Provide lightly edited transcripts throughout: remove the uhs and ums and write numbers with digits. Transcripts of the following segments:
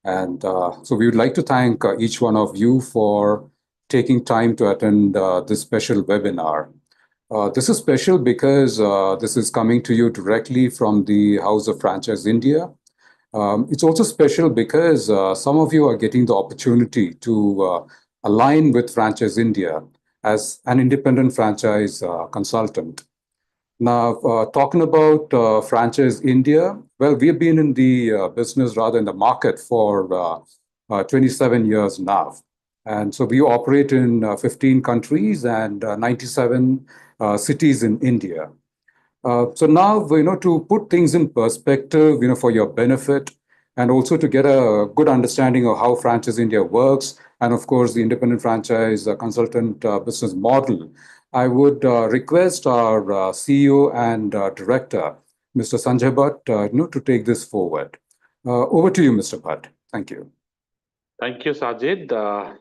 And so we would like to thank each one of you for taking time to attend this special webinar. This is special because this is coming to you directly from the House of Franchise India. It's also special because some of you are getting the opportunity to align with Franchise India as an independent franchise consultant. Now, talking about Franchise India, well, we've been in the business, rather in the market for 27 years now. And so we operate in 15 countries and 97 cities in India. So now, to put things in perspective, for your benefit, and also to get a good understanding of how Franchise India works, and of course, the independent franchise consultant business model, I would request our CEO and director, Mr. Sanjay Bhatt, to take this forward. Over to you, Mr. Bhatt. Thank you. Thank you, Sajid.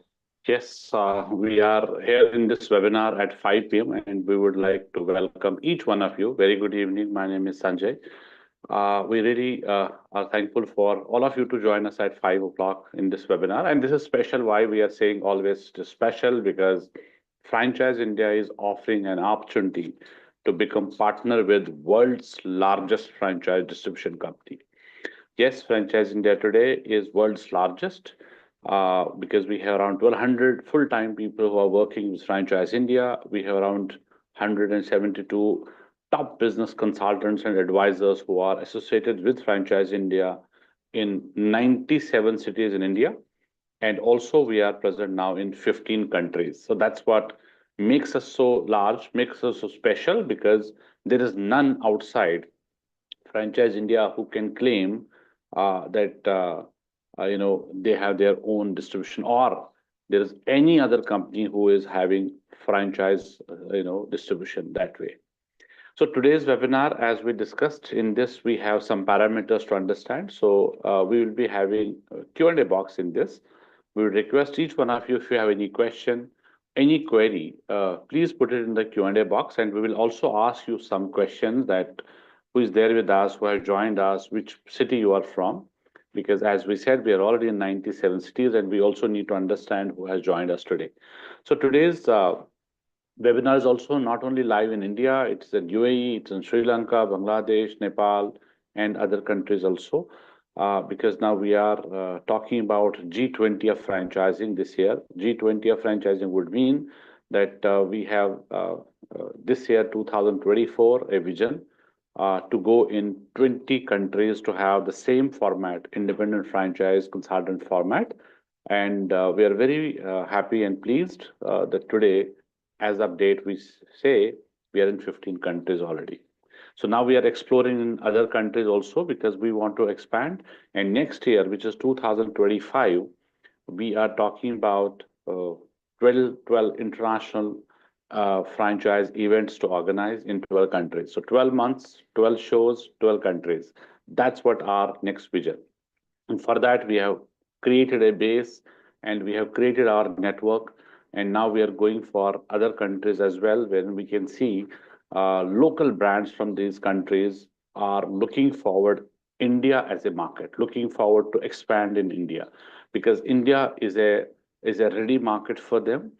Yes, we are here in this webinar at 5 p.m. and we would like to welcome each one of you. Very good evening. My name is Sanjay. We really are thankful for all of you to join us at 5 o'clock in this webinar. And this is special. Why we are saying always special? Because Franchise India is offering an opportunity to become partner with world's largest franchise distribution company. Yes, Franchise India today is world's largest. Because we have around 1,200 full-time people who are working with Franchise India. We have around 172 top business consultants and advisors who are associated with Franchise India in 97 cities in India. And also we are present now in 15 countries. So that's what makes us so large, makes us so special, because there is none outside Franchise India who can claim that they have their own distribution, or there is any other company who is having franchise, distribution that way. So today's webinar, as we discussed in this, we have some parameters to understand. So we will be having a Q&A box in this. We will request each one of you, if you have any question, any query, please put it in the Q&A box, and we will also ask you some questions that who is there with us, who has joined us, which city you are from. Because as we said, we are already in 97 cities, and we also need to understand who has joined us today. So today's webinar is also not only live in India, it's in UAE, it's in Sri Lanka, Bangladesh, Nepal, and other countries also. Because now we are talking about G20 of franchising this year. G20 of franchising would mean that we have this year, 2024, a vision to go in 20 countries to have the same format, independent franchise consultant format. And we are very happy and pleased that today, as update, we say we are in 15 countries already. So now we are exploring in other countries also, because we want to expand. And next year, which is 2025, we are talking about 12 international franchise events to organize in 12 countries. So 12 months, 12 shows, 12 countries. That's what our next vision. And for that, we have created a base and we have created our network. And now we are going for other countries as well, where we can see local brands from these countries are looking forward India as a market, looking forward to expand in India, because India is a ready market for them.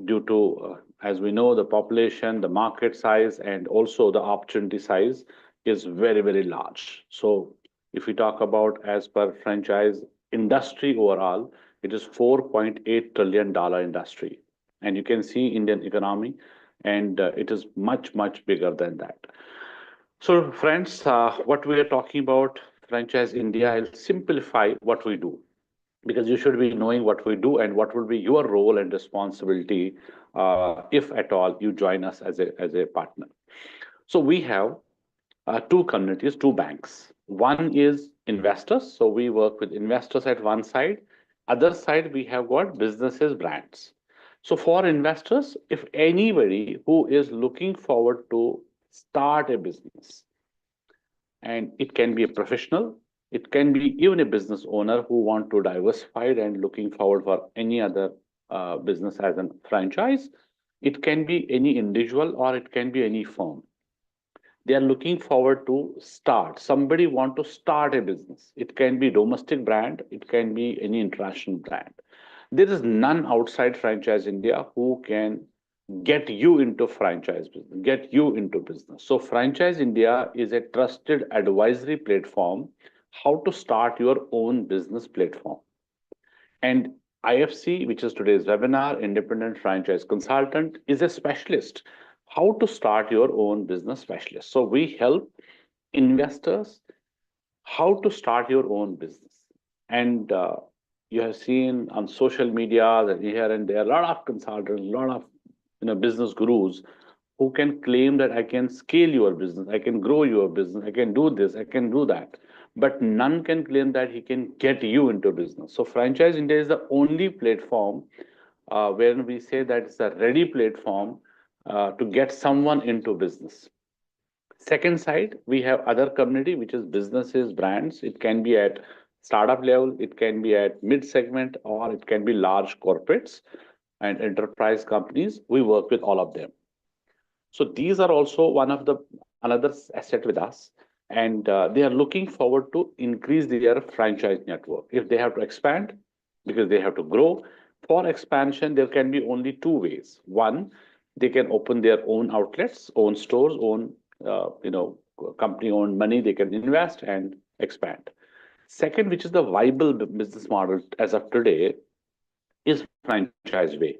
Due to, as we know, the population, the market size, and also the opportunity size is very, very large. So if we talk about as per franchise industry overall, it is $4.8 trillion industry. And you can see Indian economy, and it is much, much bigger than that. So friends, what we are talking about, Franchise India, I'll simplify what we do, because you should be knowing what we do and what will be your role and responsibility if at all you join us as a partner. So we have two communities, two banks. One is investors. So we work with investors at one side. Other side, we have got businesses, brands. So for investors, if anybody who is looking forward to start a business, and it can be a professional, it can be even a business owner who want to diversify and looking forward for any other business as a franchise. It can be any individual or it can be any firm. They are looking forward to start. Somebody want to start a business. It can be domestic brand. It can be any international brand. There is none outside Franchise India who can get you into franchise business, get you into business. So Franchise India is a trusted advisory platform how to start your own business platform. And IFC, which is today's webinar, Independent Franchise Consultant, is a specialist how to start your own business specialist. So we help investors how to start your own business. And you have seen on social media that here and there, a lot of consultants, a lot of business gurus who can claim that I can scale your business, I can grow your business, I can do this, I can do that. But none can claim that he can get you into business. So Franchise India is the only platform where we say that it's a ready platform to get someone into business. Second side, we have other community, which is businesses, brands. It can be at startup level, it can be at mid segment, or it can be large corporates and enterprise companies. We work with all of them. So these are also one of the another asset with us, and they are looking forward to increase their franchise network. If they have to expand, because they have to grow. For expansion, there can be only two ways. One, they can open their own outlets, own stores, own company owned money. They can invest and expand. Second, which is the viable business model as of today, is franchise way.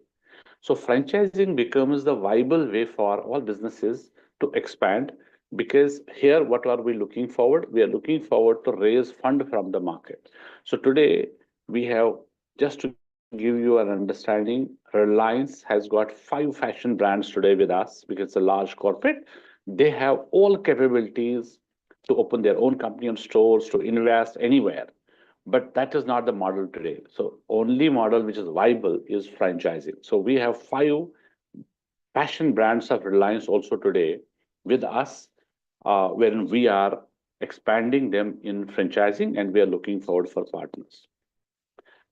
So franchising becomes the viable way for all businesses to expand, because here what are we looking forward? We are looking forward to raise fund from the market. So today we have, just to give you an understanding, Reliance has got 5 fashion brands today with us because it's a large corporate. They have all capabilities to open their own company and stores, to invest anywhere. But that is not the model today. So only model which is viable is franchising. So we have 5 fashion brands of Reliance also today with us, wherein we are expanding them in franchising, and we are looking forward for partners.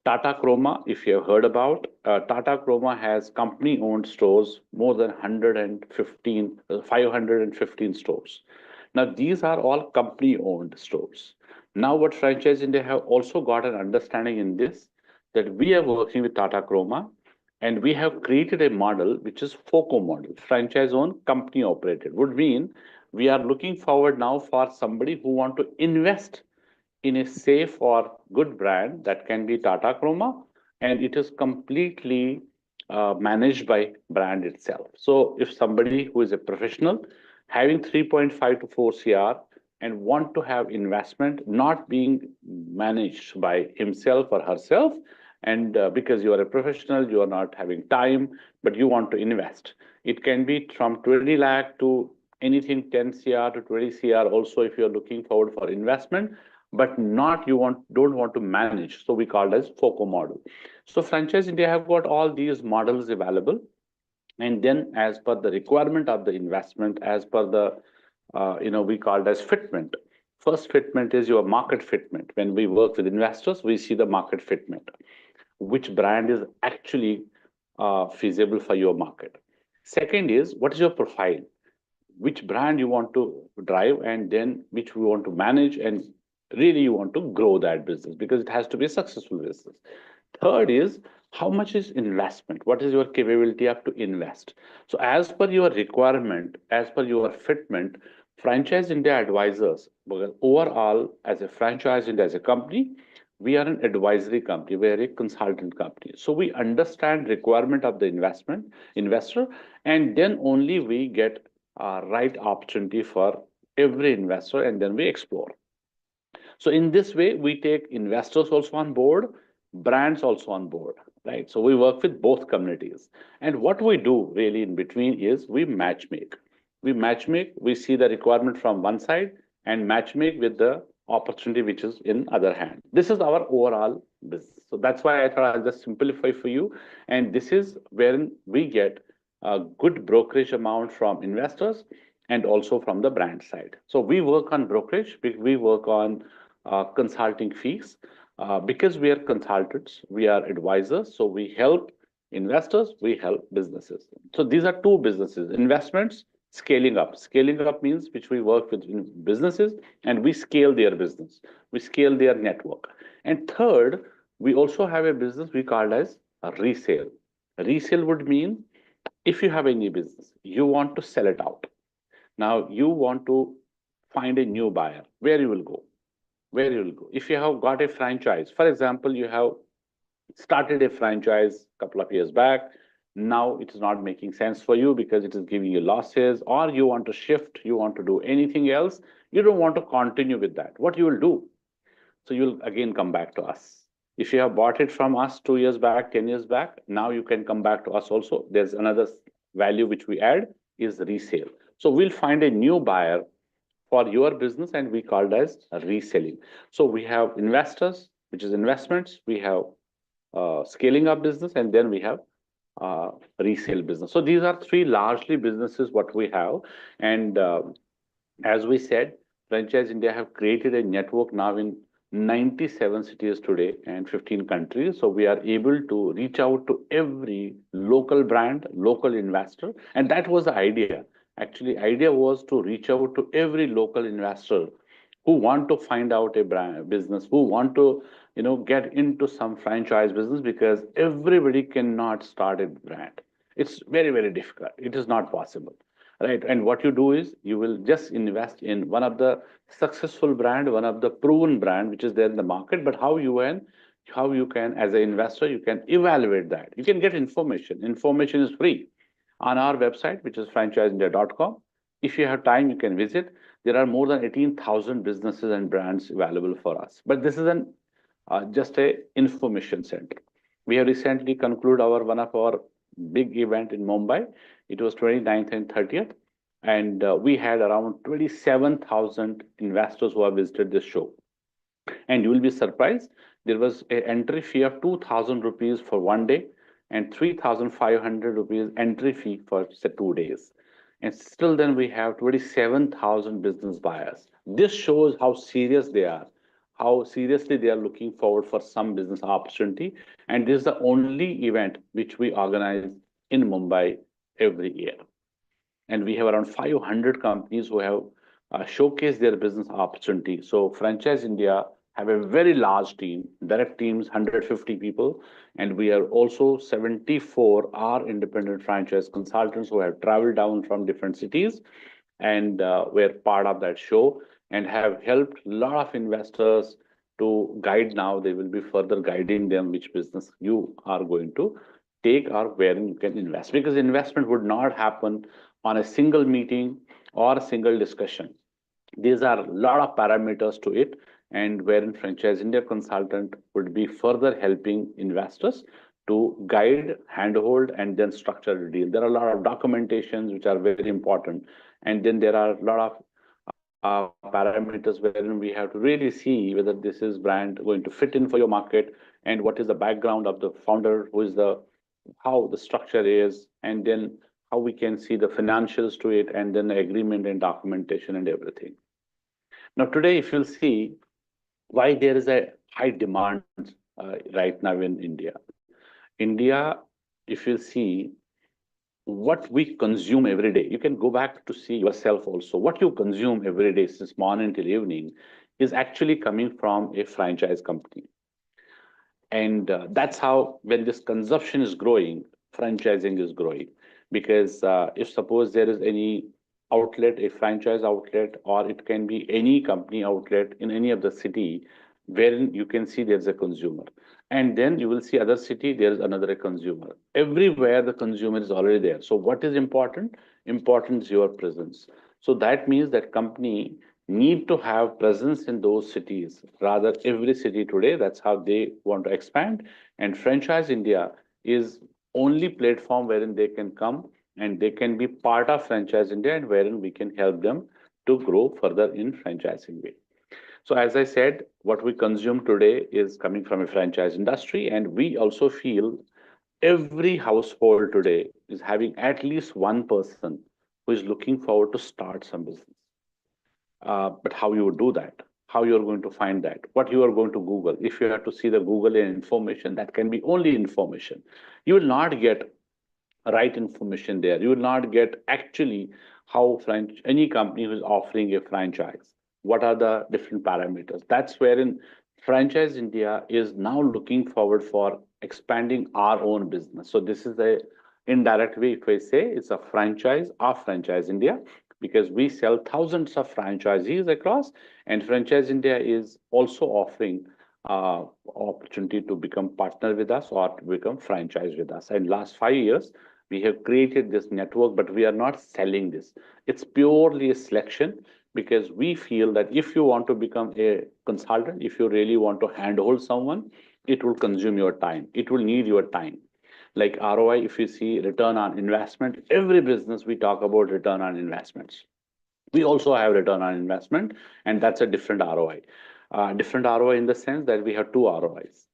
Tata Chroma, if you have heard about, Tata Chroma has company-owned stores, more than 515 stores. Now, these are all company-owned stores. Now, what Franchise India have also got an understanding in this, that we are working with Tata Chroma, and we have created a model which is FOCO model, franchise-owned, company-operated. Would mean we are looking forward now for somebody who want to invest in a safe or good brand. That can be Tata Chroma, and it is completely managed by brand itself. So if somebody who is a professional having 3.5 to 4 CR and want to have investment not being managed by himself or herself, and because you are a professional, you are not having time, but you want to invest. It can be from 20 lakh to anything 10 CR to 20 CR also, if you're looking forward for investment, but not don't want to manage. So we call it as FOCO model. So Franchise India have got all these models available. And then as per the requirement of the investment, as per the, we call it as fitment. First fitment is your market fitment. When we work with investors, we see the market fitment. Which brand is actually feasible for your market. Second is, what is your profile? Which brand you want to drive, and then which we want to manage, and really you want to grow that business because it has to be a successful business. Third is, how much is investment? What is your capability of to invest? So as per your requirement, as per your fitment, Franchise India advisors, because overall as a Franchise India as a company, we are an advisory company, we are a consultant company. So we understand requirement of the investor, and then only we get a right opportunity for every investor, and then we explore. So in this way, we take investors also on board, brands also on board, right? So we work with both communities. And what we do really in between is we matchmake. We see the requirement from one side and matchmake with the opportunity which is in other hand. This is our overall business. So that's why I thought I'll just simplify for you. And this is wherein we get a good brokerage amount from investors and also from the brand side. So we work on brokerage, we work on consulting fees. Because we are consultants, we are advisors, so we help investors, we help businesses. So these are two businesses: investments Scaling up means which we work with in businesses and we scale their business, we scale their network. And third, we also have a business we call as a resale. Resale would mean if you have any business, you want to sell it out. Now you want to find a new buyer, where you will go? Where you will go? If you have got a franchise, for example, you have started a franchise a couple of years back. Now it is not making sense for you because it is giving you losses, or you want to shift, you want to do anything else, you don't want to continue with that. What you will do? So you'll again come back to us. If you have bought it from us 2 years back, 10 years back, now you can come back to us also. There's another value which we add is resale. So we'll find a new buyer for your business and we called as reselling. So we have investors, which is investments, we have scaling up business, and then we have resale business. So these are three largely businesses what we have. And as we said, Franchise India have created a network now in 97 cities today and 15 countries. So we are able to reach out to every local brand, local investor. And that was the idea. Actually, idea was to reach out to every local investor who want to find out a brand business, who want to get into some franchise business, because everybody cannot start a brand. It's very, very difficult. It is not possible, right? And what you do is you will just invest in one of the successful brand, one of the proven brand which is there in the market. But how you can as an investor, you can evaluate that. You can get information. Information is free on our website, which is franchiseindia.com. If you have time, you can visit. There are more than 18,000 businesses and brands available for us. But this is an just a information center. We have recently concluded one of our big event in Mumbai. It was 29th and 30th, and we had around 27,000 investors who have visited this show. And you will be surprised, there was an entry fee of 2,000 rupees for one day and 3,500 rupees entry fee for say 2 days. And still then we have 27,000 business buyers. This shows how serious they are, how seriously they are looking forward for some business opportunity. And this is the only event which we organize in Mumbai every year. And we have around 500 companies who have showcased their business opportunity. So Franchise India have a very large team, direct teams, 150 people. And we are also 74 are independent franchise consultants who have traveled down from different cities and were part of that show and have helped a lot of investors to guide. Now they will be further guiding them which business you are going to take or wherein you can invest, because investment would not happen on a single meeting or a single discussion. These are a lot of parameters to it, and wherein Franchise India consultant would be further helping investors to guide, handhold, and then structure a deal. There are a lot of documentations which are very important, and then there are a lot of parameters wherein we have to really see whether this is brand going to fit in for your market, and what is the background of the founder, who is the how the structure is, and then how we can see the financials to it, and then the agreement and documentation and everything. Now, today, if you'll see why there is a high demand right now in India. India, if you see what we consume every day, you can go back to see yourself also. What you consume every day since morning till evening is actually coming from a franchise company. And that's how, when this consumption is growing, franchising is growing. Because if suppose there is any outlet, a franchise outlet, or it can be any company outlet in any of the city, wherein you can see there's a consumer. And then you will see other city, there's another consumer. Everywhere the consumer is already there. So what is important? Important is your presence. So that means that company need to have presence in those cities, rather every city today. That's how they want to expand. And Franchise India is only platform wherein they can come and they can be part of Franchise India, and wherein we can help them to grow further in franchising way. So as I said, what we consume today is coming from a franchise industry, and we also feel every household today is having at least one person who is looking forward to start some business. But how you would do that, how you're going to find that, what you are going to Google. If you have to see the Google information, that can be only information. You will not get right information there. You will not get actually how any company who is offering a franchise, what are the different parameters. That's wherein Franchise India is now looking forward for expanding our own business. So this is a indirect way, if I say it's a franchise of Franchise India, because we sell thousands of franchisees across, and Franchise India is also offering opportunity to become partner with us or to become franchise with us. And last 5 years, we have created this network, but we are not selling this. It's purely a selection, because we feel that if you want to become a consultant, if you really want to handhold someone, it will consume your time. It will need your time. Like ROI, if you see return on investment, every business we talk about return on investments. We also have return on investment, and that's a different ROI. Different ROI in the sense that we have two ROIs.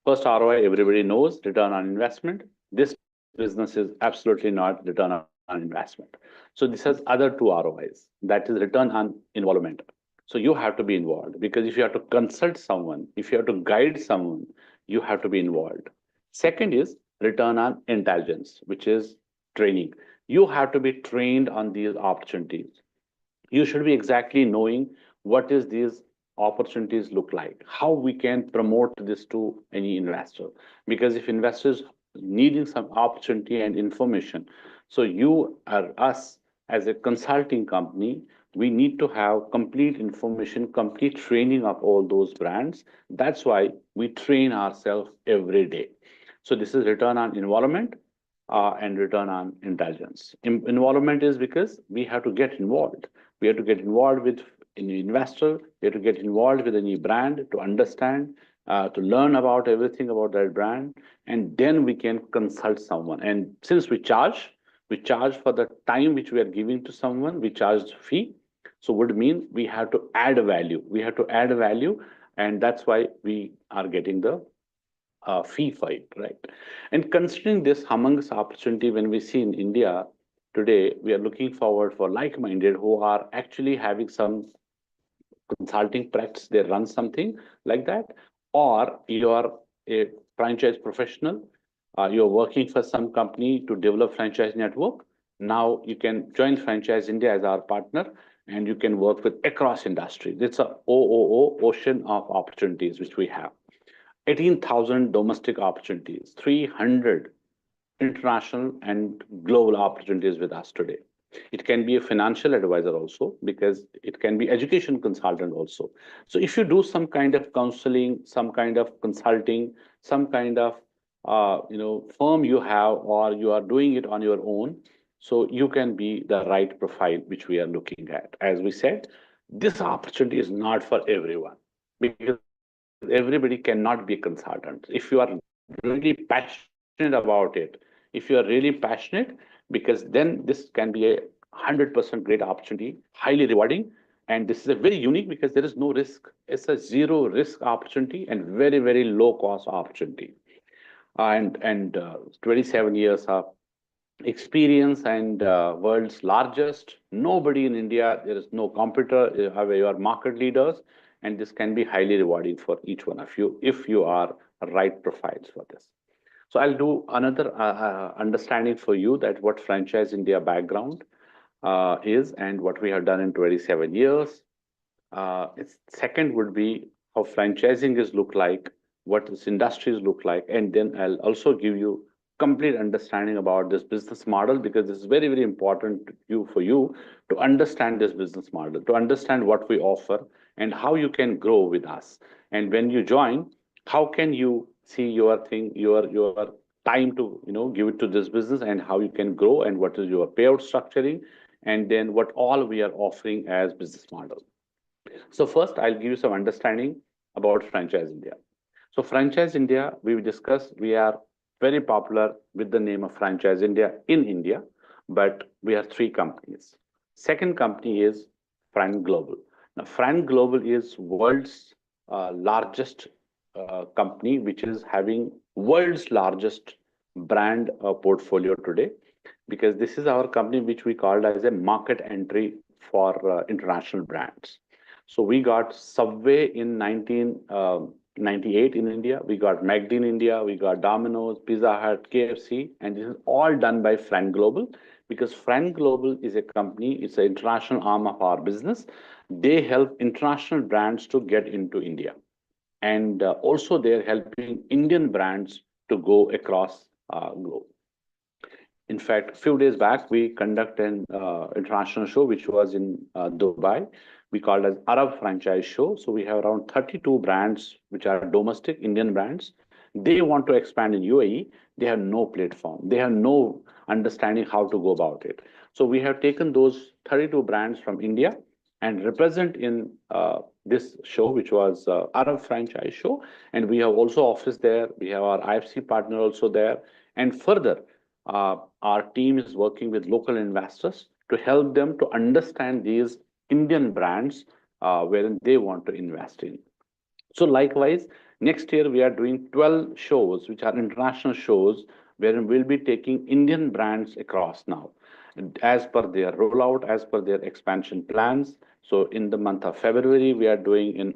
First ROI, everybody knows, return on investment. This business is absolutely not return on investment. So this has other two ROIs. That is return on involvement. So you have to be involved, because if you have to consult someone, if you have to guide someone, you have to be involved. Second is return on intelligence, which is training. You have to be trained on these opportunities. You should be exactly knowing what is these opportunities look like, how we can promote this to any investor. Because if investors needing some opportunity and information, so you are us as a consulting company, we need to have complete information, complete training of all those brands. That's why we train ourselves every day. So this is return on involvement and return on intelligence. Involvement is because we have to get involved. We have to get involved with any investor. We have to get involved with any brand to understand, to learn about everything about that brand, and then we can consult someone. And since we charge for the time which we are giving to someone. We charge fee. So would mean we have to add value. We have to add value, and that's why we are getting the fee for it, right? And considering this humongous opportunity, when we see in India today, we are looking forward for like-minded who are actually having some consulting practice, they run something like that, or you are a franchise professional, you're working for some company to develop franchise network. Now you can join Franchise India as our partner, and you can work with across industries. It's a ocean of opportunities which we have. 18,000 domestic opportunities, 300 international and global opportunities with us today. It can be a financial advisor also, because it can be education consultant also. So if you do some kind of counseling, some kind of consulting, some kind of firm you have, or you are doing it on your own, so you can be the right profile which we are looking at. As we said, this opportunity is not for everyone, because everybody cannot be a consultant. If you are really passionate about it, if you are really passionate, because then this can be a 100% great opportunity, highly rewarding. And this is a very unique, because there is no risk. It's a zero risk opportunity and very, very low cost opportunity. And 27 years of experience, and world's largest. Nobody in India, there is no competitor. You are market leaders, and this can be highly rewarding for each one of you if you are right profiles for this. So I'll do another understanding for you that what Franchise India background is and what we have done in 27 years. Second would be how franchising is look like, what this industries look like, and then I'll also give you complete understanding about this business model, because this is very, very important for you to understand this business model, to understand what we offer and how you can grow with us. And when you join, how can you see your thing, your time to give it to this business, and how you can grow, and what is your payout structuring, and then what all we are offering as business model. So first, I'll give you some understanding about Franchise India. So Franchise India, we discussed, we are very popular with the name of Franchise India in India, but we are three companies. Second company is Frank Global. Now, Frank Global is world's largest company, which is having world's largest brand portfolio today, because this is our company which we called as a market entry for international brands. So we got Subway in 1998 in India. We got McD in India. We got Domino's, Pizza Hut, KFC, and this is all done by Frank Global, because Frank Global is a company, it's an international arm of our business. They help international brands to get into India. And also they're helping Indian brands to go across globe. In fact, a few days back, we conducted an international show, which was in Dubai. We called as Arab Franchise Show. So we have around 32 brands, which are domestic Indian brands. They want to expand in UAE. They have no platform. They have no understanding how to go about it. So we have taken those 32 brands from India and represent in this show, which was Arab Franchise Show. And we have also office there. We have our IFC partner also there. And further, our team is working with local investors to help them to understand these Indian brands wherein they want to invest in. So likewise, next year we are doing 12 shows, which are international shows, wherein we'll be taking Indian brands across now, as per their rollout, as per their expansion plans. So in the month of February, we are doing in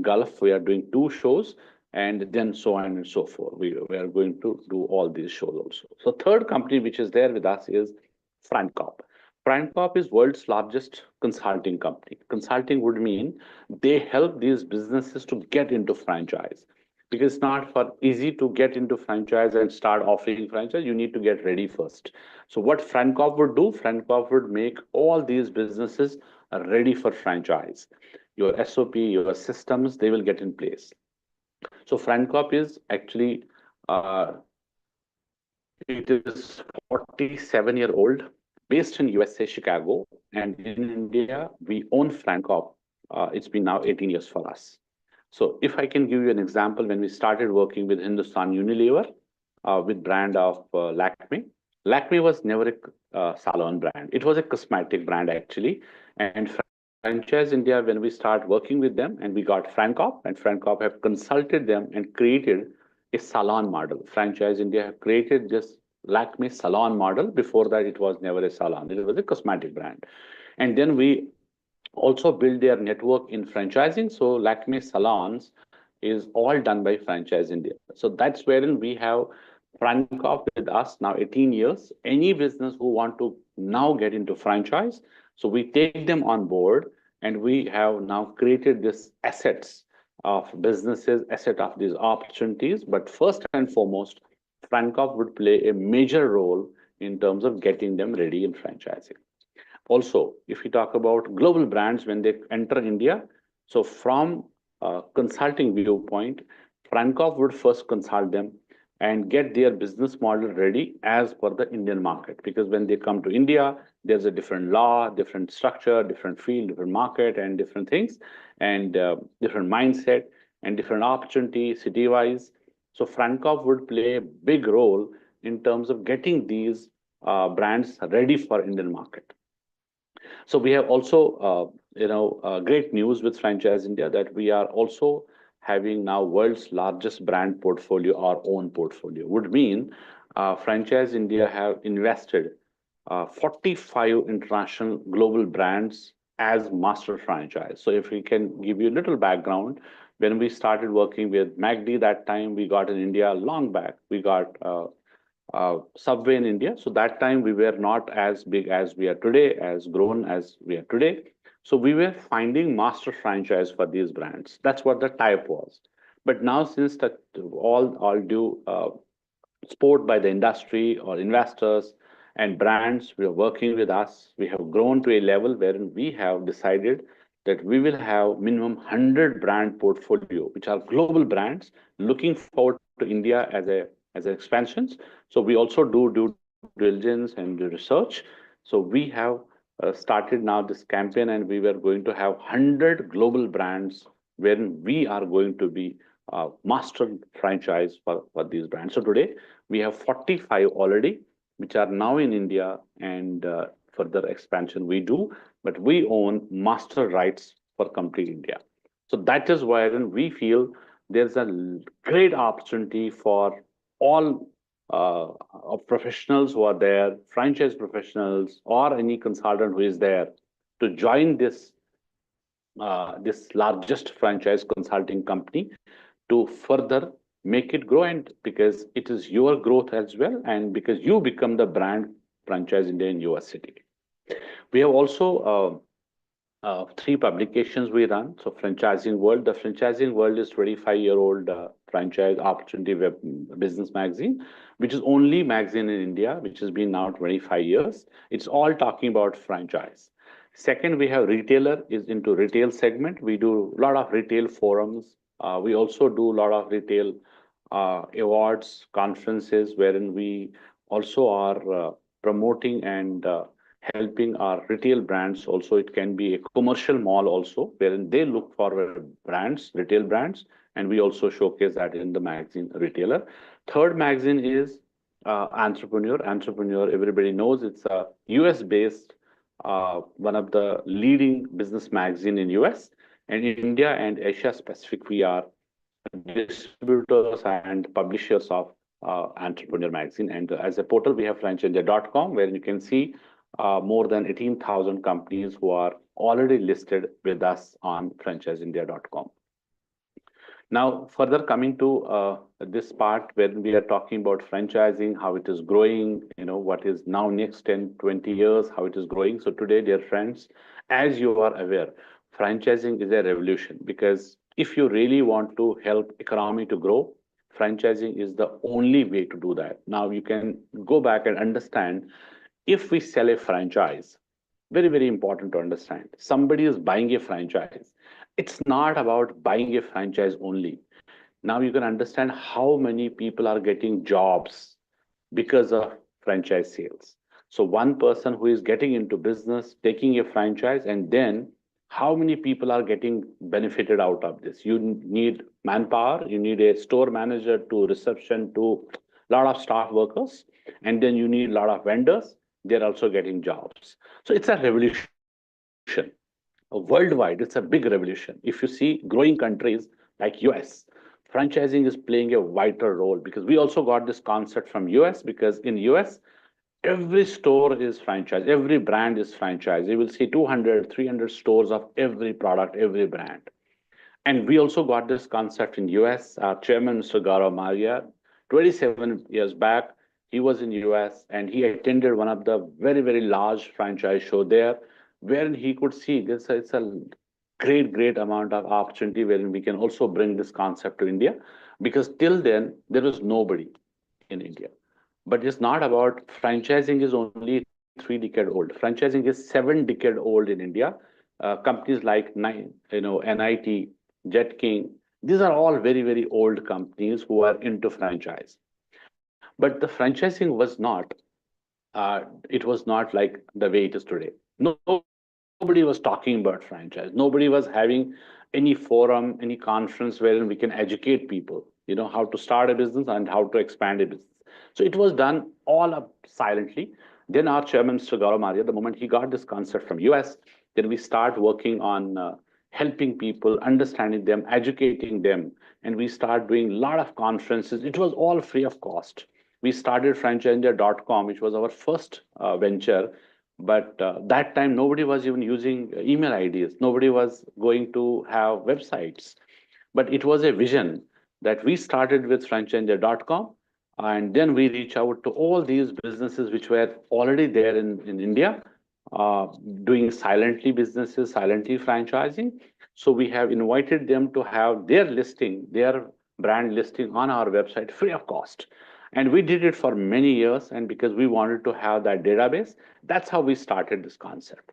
Gulf, we are doing 2 shows, and then so on and so forth. We are going to do all these shows also. So third company which is there with us is Francop. Francop is world's largest consulting company. Consulting would mean they help these businesses to get into franchise, because it's not for easy to get into franchise and start offering franchise. You need to get ready first. So what Francop would do, Francop would make all these businesses ready for franchise. Your SOP, your systems, they will get in place. So Francop is actually it is 47-year old, based in USA, Chicago, and in India we own Francop. It's been now 18 years for us. So if I can give you an example, when we started working with Hindustan Unilever with brand of Lakme, Lakme was never a salon brand. It was a cosmetic brand actually, and Franchise India, when we start working with them, and we got Francop, and Francop have consulted them and created a salon model. Franchise India have created this Lakme salon model. Before that, it was never a salon. It was a cosmetic brand. And then we also build their network in franchising. So Lakme salons is all done by Franchise India. So that's wherein we have Francop with us now 18 years. Any business who want to now get into franchise, so we take them on board, and we have now created this assets of businesses, asset of these opportunities. But first and foremost, Francop would play a major role in terms of getting them ready in franchising. Also, if we talk about global brands when they enter India, so from a consulting viewpoint, Francop would first consult them and get their business model ready as per the Indian market. Because when they come to India, there's a different law, different structure, different field, different market, and different things, and different mindset, and different opportunity city-wise. So Francop would play a big role in terms of getting these brands ready for Indian market. So we have also, great news with Franchise India, that we are also having now world's largest brand portfolio, our own portfolio. Would mean Franchise India have invested 45 international global brands as master franchise. So if we can give you a little background, when we started working with MACD, that time we got in India long back, we got Subway in India. So that time we were not as big as we are today, as grown as we are today. So we were finding master franchise for these brands. That's what the type was. But now, since that all due support by the industry or investors and brands we are working with us, we have grown to a level wherein we have decided that we will have minimum 100 brand portfolio, which are global brands, looking forward to India as expansions. So we also do due diligence and research. So we have started now this campaign, and we were going to have 100 global brands wherein we are going to be master franchise for these brands. So today we have 45 already, which are now in India, and further expansion we do, but we own master rights for complete India. So that is why we feel there's a great opportunity for all professionals who are there, franchise professionals, or any consultant who is there, to join this largest franchise consulting company to further make it grow, and because it is your growth as well, and because you become the brand Franchise India in US City. We have also three publications we run. So Franchising World. The Franchising World is 25-year-old franchise opportunity web business magazine, which is only magazine in India, which has been now 25 years. It's all talking about franchise. Second, we have Retailer is into retail segment. We do a lot of retail forums. We also do a lot of retail awards, conferences, wherein we also are promoting and helping our retail brands. Also, it can be a commercial mall also, wherein they look for brands, retail brands, and we also showcase that in the magazine Retailer. Third magazine is Entrepreneur. Entrepreneur, everybody knows it's a US based, one of the leading business magazine in US. And in India and Asia Pacific, we are distributors and publishers of Entrepreneur magazine. And as a portal, we have franchiseindia.com, where you can see more than 18,000 companies who are already listed with us on franchiseindia.com. Now, further coming to this part where we are talking about franchising, how it is growing, what is now next 10, 20 years, how it is growing. So today, dear friends, as you are aware, franchising is a revolution, because if you really want to help economy to grow, franchising is the only way to do that. Now, you can go back and understand, if we sell a franchise, very, very important to understand, somebody is buying a franchise. It's not about buying a franchise only. Now you can understand how many people are getting jobs because of franchise sales. So one person who is getting into business, taking a franchise, and then how many people are getting benefited out of this? You need manpower, you need a store manager to reception to a lot of staff workers, and then you need a lot of vendors. They're also getting jobs. So it's a revolution. Worldwide, it's a big revolution. If you see growing countries like US, franchising is playing a vital role, because we also got this concept from US, because in US, every store is franchise, every brand is franchise. You will see 200, 300 stores of every product, every brand. And we also got this concept in US. Our chairman, Mr. Gaurav Maria, 27 years back, he was in US and he attended one of the very, very large franchise show there, wherein he could see this. It's a great, great amount of opportunity wherein we can also bring this concept to India, because till then there was nobody in India. But it's not about franchising is only 3 decade old. Franchising is 7 decade old in India. Companies like NIT, Jet King, these are all very, very old companies who are into franchise. But the franchising was not, it was not like the way it is today. Nobody was talking about franchise. Nobody was having any forum, any conference wherein we can educate people, how to start a business and how to expand a business. So it was done all up silently. Then our chairman, Mr. Gaurav Maria, the moment he got this concept from US, then we start working on helping people, understanding them, educating them, and we start doing a lot of conferences. It was all free of cost. We started franchiseindia.com, which was our first venture. But that time, nobody was even using email IDs. Nobody was going to have websites. But it was a vision that we started with franchiseindia.com. And then we reach out to all these businesses which were already there in India, doing silently businesses, silently franchising. So we have invited them to have their listing, their brand listing on our website free of cost. And we did it for many years. And because we wanted to have that database, that's how we started this concept.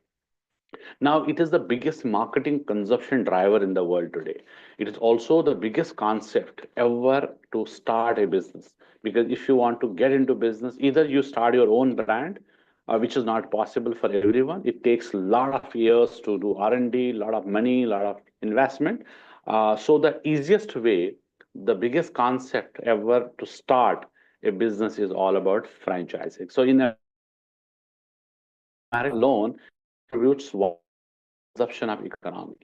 Now, it is the biggest marketing consumption driver in the world today. It is also the biggest concept ever to start a business. Because if you want to get into business, either you start your own brand, which is not possible for everyone. It takes a lot of years to do R&D, a lot of money, a lot of investment. So the easiest way, the biggest concept ever to start a business is all about franchising. So in America alone, contributes consumption of economy.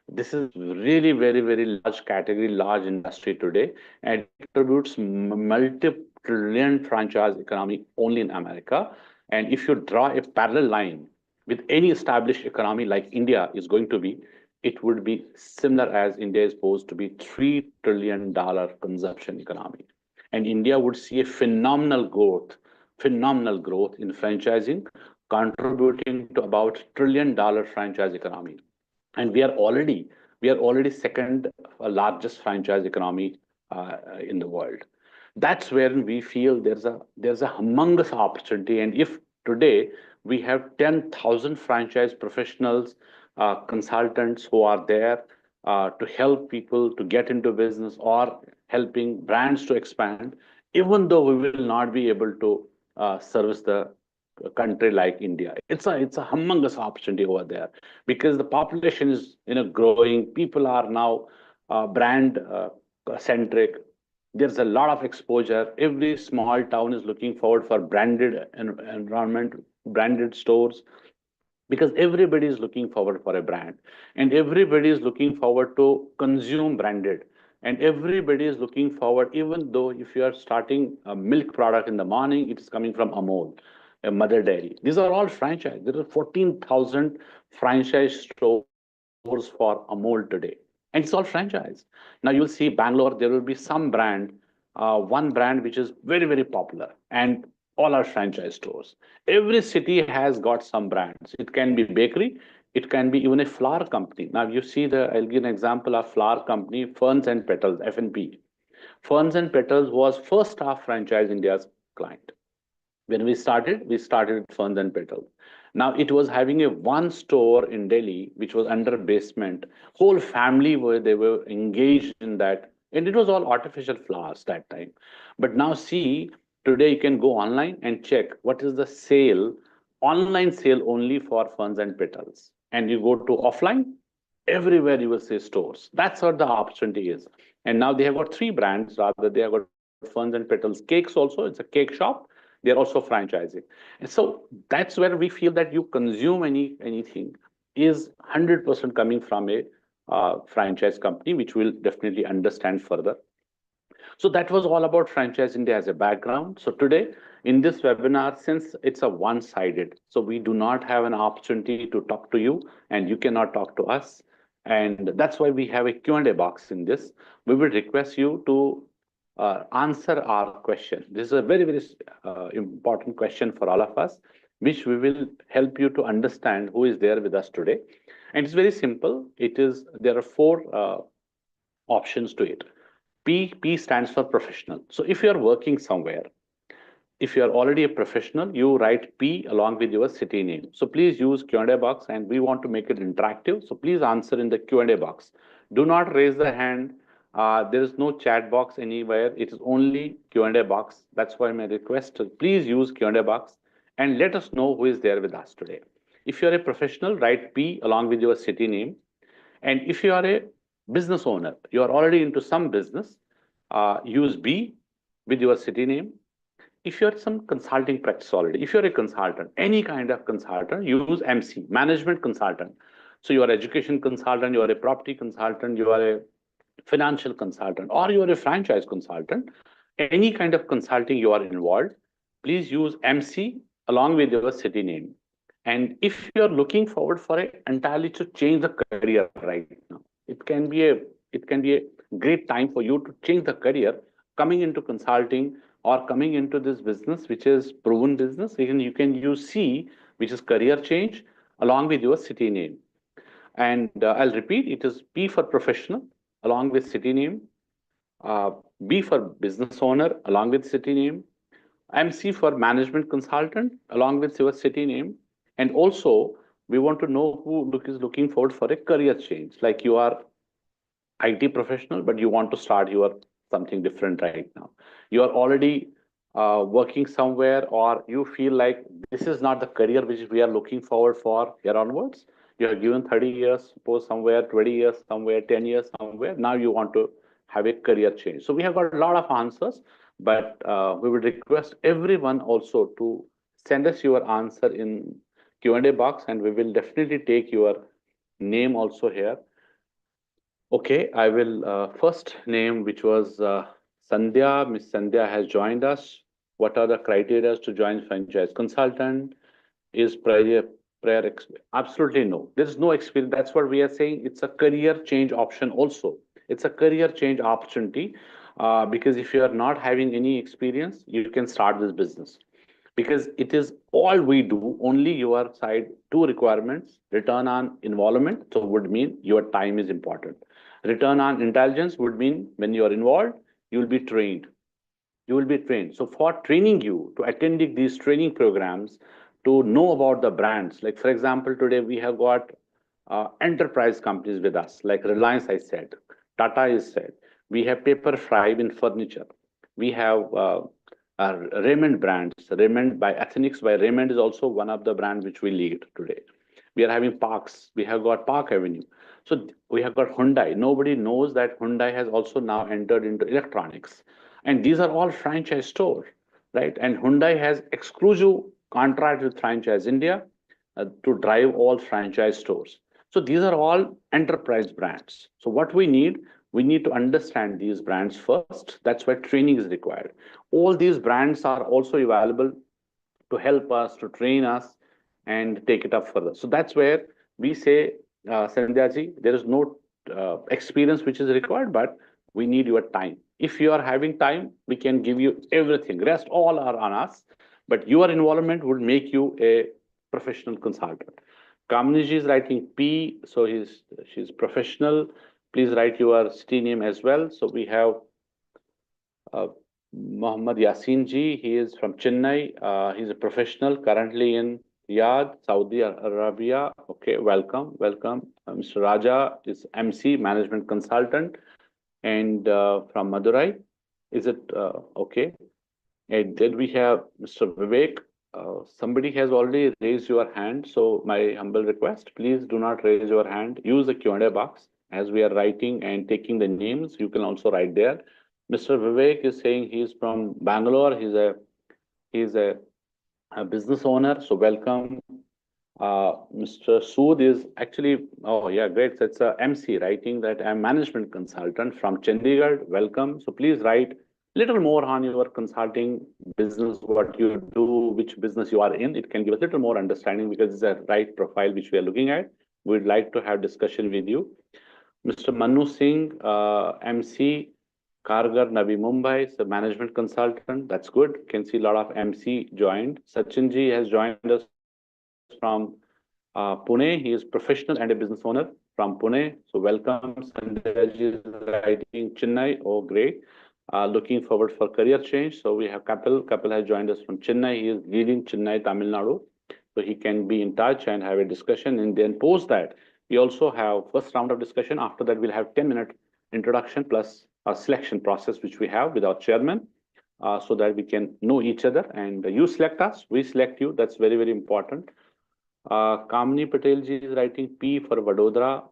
This is really very, very large category, large industry today, and it contributes multi-trillion franchise economy only in America. And if you draw a parallel line with any established economy like India is going to be, it would be similar as India is supposed to be $3 trillion consumption economy. And India would see a phenomenal growth phenomenal growth in franchising, contributing to about $1 trillion franchise economy. And we are already second largest franchise economy in the world. That's where we feel there's a humongous opportunity. And if today we have 10,000 franchise professionals, consultants who are there to help people to get into business or helping brands to expand, even though we will not be able to service the country like India. It's a humongous opportunity over there because the population is growing. People are now brand centric. There's a lot of exposure. Every small town is looking forward for branded environment, branded stores, because everybody is looking forward for a brand, and everybody is looking forward to consume branded, and everybody is looking forward, even though if you are starting a milk product in the morning, it is coming from Amol, a mother dairy. These are all franchise. There are 14,000 franchise stores for Amol today, and it's all franchise. Now you will see Bangalore, there will be some brand, one brand which is very, very popular, and all our franchise stores. Every city has got some brands. It can be bakery, it can be even a flower company. Now you see I'll give an example of flower company, Ferns and Petals, FNP. Ferns and Petals was first half franchise India's client. When we started with Ferns and Petals. Now it was having a one store in Delhi, which was under basement. Whole family were they were engaged in that, and it was all artificial flowers that time. But now see, today you can go online and check what is the sale, online sale only for Ferns and Petals, and you go to offline. Everywhere you will see stores. That's what the opportunity is. And now they have got three brands. Rather, they have got Ferns and Petals Cakes also. It's a cake shop. They're also franchising. And so that's where we feel that you consume anything is 100% coming from a franchise company, which we'll definitely understand further. So that was all about franchise India as a background. So today in this webinar, since it's a one-sided, so we do not have an opportunity to talk to you and you cannot talk to us. And that's why we have a Q&A box in this. We will request you to answer our question. This is a very, very important question for all of us, which we will help you to understand who is there with us today. And it's very simple. There are four options to it. P stands for professional. So if you're working somewhere, if you're already a professional, you write P along with your city name. So please use Q&A box, and we want to make it interactive. So please answer in the Q&A box. Do not raise the hand. There is no chat box anywhere. It is only Q&A box. That's why my request. Please use Q&A box and let us know who is there with us today. If you're a professional, write P along with your city name. And if you are a business owner, you are already into some business, use B with your city name. If you're some consulting practice already, if you're a consultant, any kind of consultant, use MC, management consultant. So you are education consultant, you are a property consultant, you are a financial consultant, or you are a franchise consultant, any kind of consulting you are involved, please use MC along with your city name. And if you're looking forward for it entirely to change the career right now, it can be a great time for you to change the career, coming into consulting or coming into this business, which is proven business. You can use C, which is career change, along with your city name. And I'll repeat, it is P for professional along with city name, uh, B for business owner along with city name, MC for management consultant along with your city name. And also, we want to know who is looking forward for a career change. Like you are IT professional, but you want to start your something different right now. You are already working somewhere, or you feel like this is not the career which we are looking forward for here onwards. You have given 30 years, suppose somewhere, 20 years somewhere, 10 years somewhere. Now you want to have a career change. So we have got a lot of answers, but we would request everyone also to send us your answer in Q&A box, and we will definitely take your name also here. Okay, I will first name, which was Sandhya. Miss Sandhya has joined us. What are the criteria to join franchise consultant? Is prior absolutely no. There is no experience. That's what we are saying. It's a career change option also. It's a career change opportunity because if you are not having any experience, you can start this business. because it is all we do. Only your side two requirements: return on involvement, so would mean your time is important. Return on intelligence would mean when you are involved, you will be trained. You will be trained. So for training you to attending these training programs, to know about the brands, like for example, today we have got enterprise companies with us, like Reliance, I said, Tata is said. We have Paper Fry in furniture. We have Raymond brands. Raymond by Ethnix by Raymond is also one of the brands which we lead today. We are having parks. We have got Park Avenue. So we have got Hyundai. Nobody knows that Hyundai has also now entered into electronics. And these are all franchise stores, right? And Hyundai has exclusive contract with Franchise India to drive all franchise stores. So these are all enterprise brands. So what we need to understand these brands first. That's why training is required. All these brands are also available to help us, to train us, and take it up further. So that's where we say, Sandhya ji, there is no experience which is required, but we need your time. If you are having time, we can give you everything. Rest all are on us, but your involvement would make you a professional consultant. Kamini ji is writing P, so she's professional. Please write your city name as well. So we have uh, Mohammad Yasin ji. He is from Chennai. He's a professional currently in Riyadh, Saudi Arabia. Okay, welcome, welcome. Mr. Raja is MC, management consultant, and from Madurai. Is it okay? And then we have Mr. Vivek. Somebody has already raised your hand, so my humble request, please do not raise your hand. Use the Q&A box as we are writing and taking the names. You can also write there. Mr. Vivek is saying he's from Bangalore. He's a business owner. So welcome. Mr. Sood is actually, oh yeah, great. So it's a MC writing that I'm management consultant from Chandigarh. Welcome. So please write little more on your consulting business, what you do, which business you are in. It can give us a little more understanding because it's a right profile which we are looking at. We'd like to have discussion with you. Mr. Manu Singh, MC, Kargar, Navi Mumbai, is a management consultant. That's good. Can see a lot of MC joined. Sachin ji has joined us from Pune. He is professional and a business owner from Pune. So welcome. Sanjay ji is writing Chennai. Oh, great. Looking forward for career change. So we have Kapil. Kapil has joined us from Chennai. He is leading Chennai, Tamil Nadu. So he can be in touch and have a discussion. And then post that, we also have first round of discussion. After that, we'll have 10-minute introduction plus a selection process, which we have with our chairman, so that we can know each other. And you select us, we select you. That's very, very important. Kamini Patel ji is writing P for Vadodara.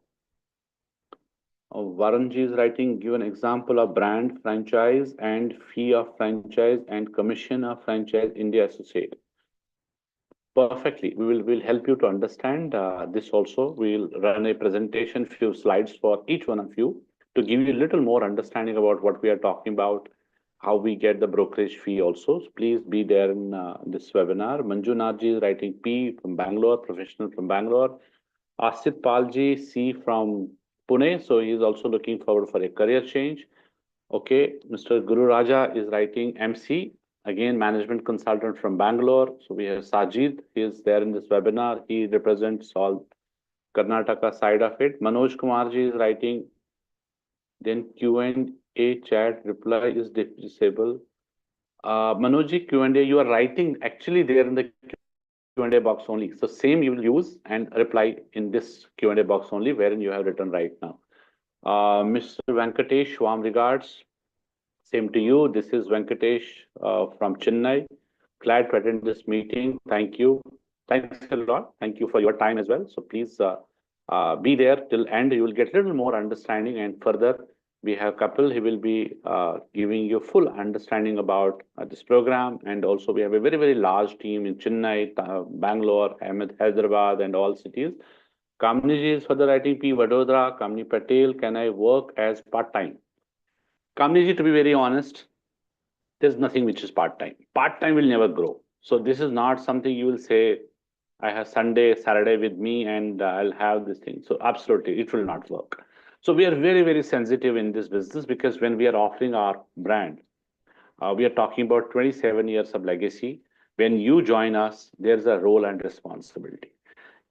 Varun ji is writing, give an example of brand, franchise, and fee of franchise and commission of franchise India associate. Perfectly. We'll help you to understand this also. We'll run a presentation, few slides for each one of you to give you a little more understanding about what we are talking about, how we get the brokerage fee also. So please be there in this webinar. Manju ji is writing P from Bangalore, professional from Bangalore. Asit Palji, C from Pune. So he is also looking forward for a career change. Okay, Mr. Guru Raja is writing MC, again, management consultant from Bangalore. So we have Sajid, he is there in this webinar. He represents all Karnataka side of it. Manoj Kumar ji is writing, then Q&A chat reply is disabled. Manoj ji, Q&A, you are writing actually there in the Q&A box only. So same you will use and reply in this Q&A box only, wherein you have written right now. Mr. Venkatesh, warm regards. Same to you. This is Venkatesh from Chennai. Glad to attend this meeting. Thank you. Thanks a lot. Thank you for your time as well. So please be there till end. You will get a little more understanding. And further, we have Kapil. He will be giving you full understanding about this program. And also, we have a very, very large team in Chennai, Bangalore, Ahmed, Hyderabad, and all cities. Kamini ji is further writing P. Vadodara, Kamini Patel. Can I work as part-time? Kamini ji, to be very honest, there's nothing which is part-time. Part-time will never grow. So this is not something you will say, I have Sunday, Saturday with me and I'll have this thing. So absolutely, it will not work. So we are very, very sensitive in this business because when we are offering our brand, we are talking about 27 years of legacy. When you join us, there's a role and responsibility.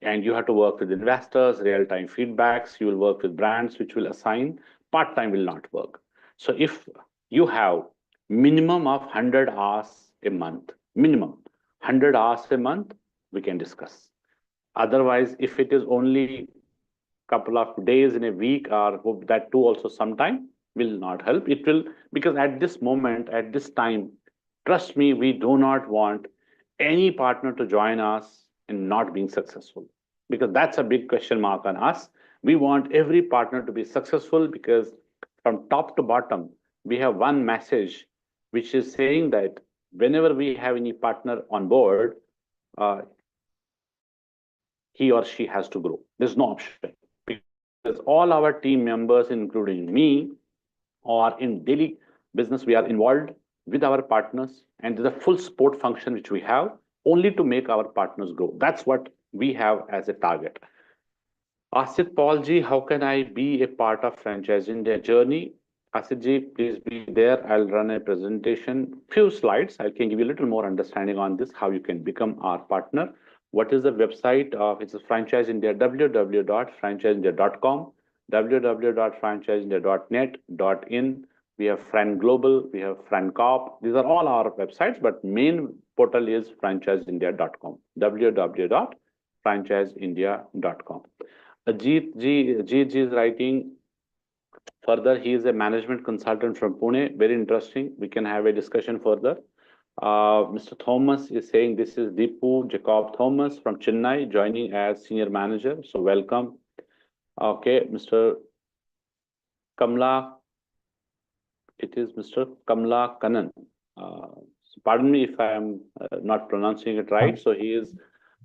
And you have to work with investors, real-time feedbacks. You will work with brands which will assign. Part-time will not work. So if you have minimum of 100 hours a month, minimum 100 hours a month, we can discuss. Otherwise, if it is only couple of days in a week or that too also sometime will not help. It will, because at this moment, at this time, trust me, we do not want any partner to join us in not being successful, because that's a big question mark on us. We want every partner to be successful, because from top to bottom we have one message which is saying that whenever we have any partner on board, uh, he or she has to grow. There's no option, because all our team members, including me, or in daily business, we are involved with our partners, and there's a full support function which we have only to make our partners grow. That's what we have as a target. Asit Paul ji, how can I be a part of franchising their journey? Asit ji, please be there. I'll run a presentation, few slides. I can give you a little more understanding on this, how you can become our partner. What is the website? It's a Franchise India, www.franchiseindia.com, www.franchiseindia.net, .in. We have Fran Global, we have Fran Corp. These are all our websites, but main portal is franchiseindia.com, www.franchiseindia.com. Ajit ji is writing further. He is a management consultant from Pune. Very interesting. We can have a discussion further. Mr. Thomas is saying this is Deepu Jacob Thomas from Chennai joining as senior manager. So welcome. Okay, Mr. Kamla. It is Mr. Kamla Kanan. So pardon me if I am not pronouncing it right. So he is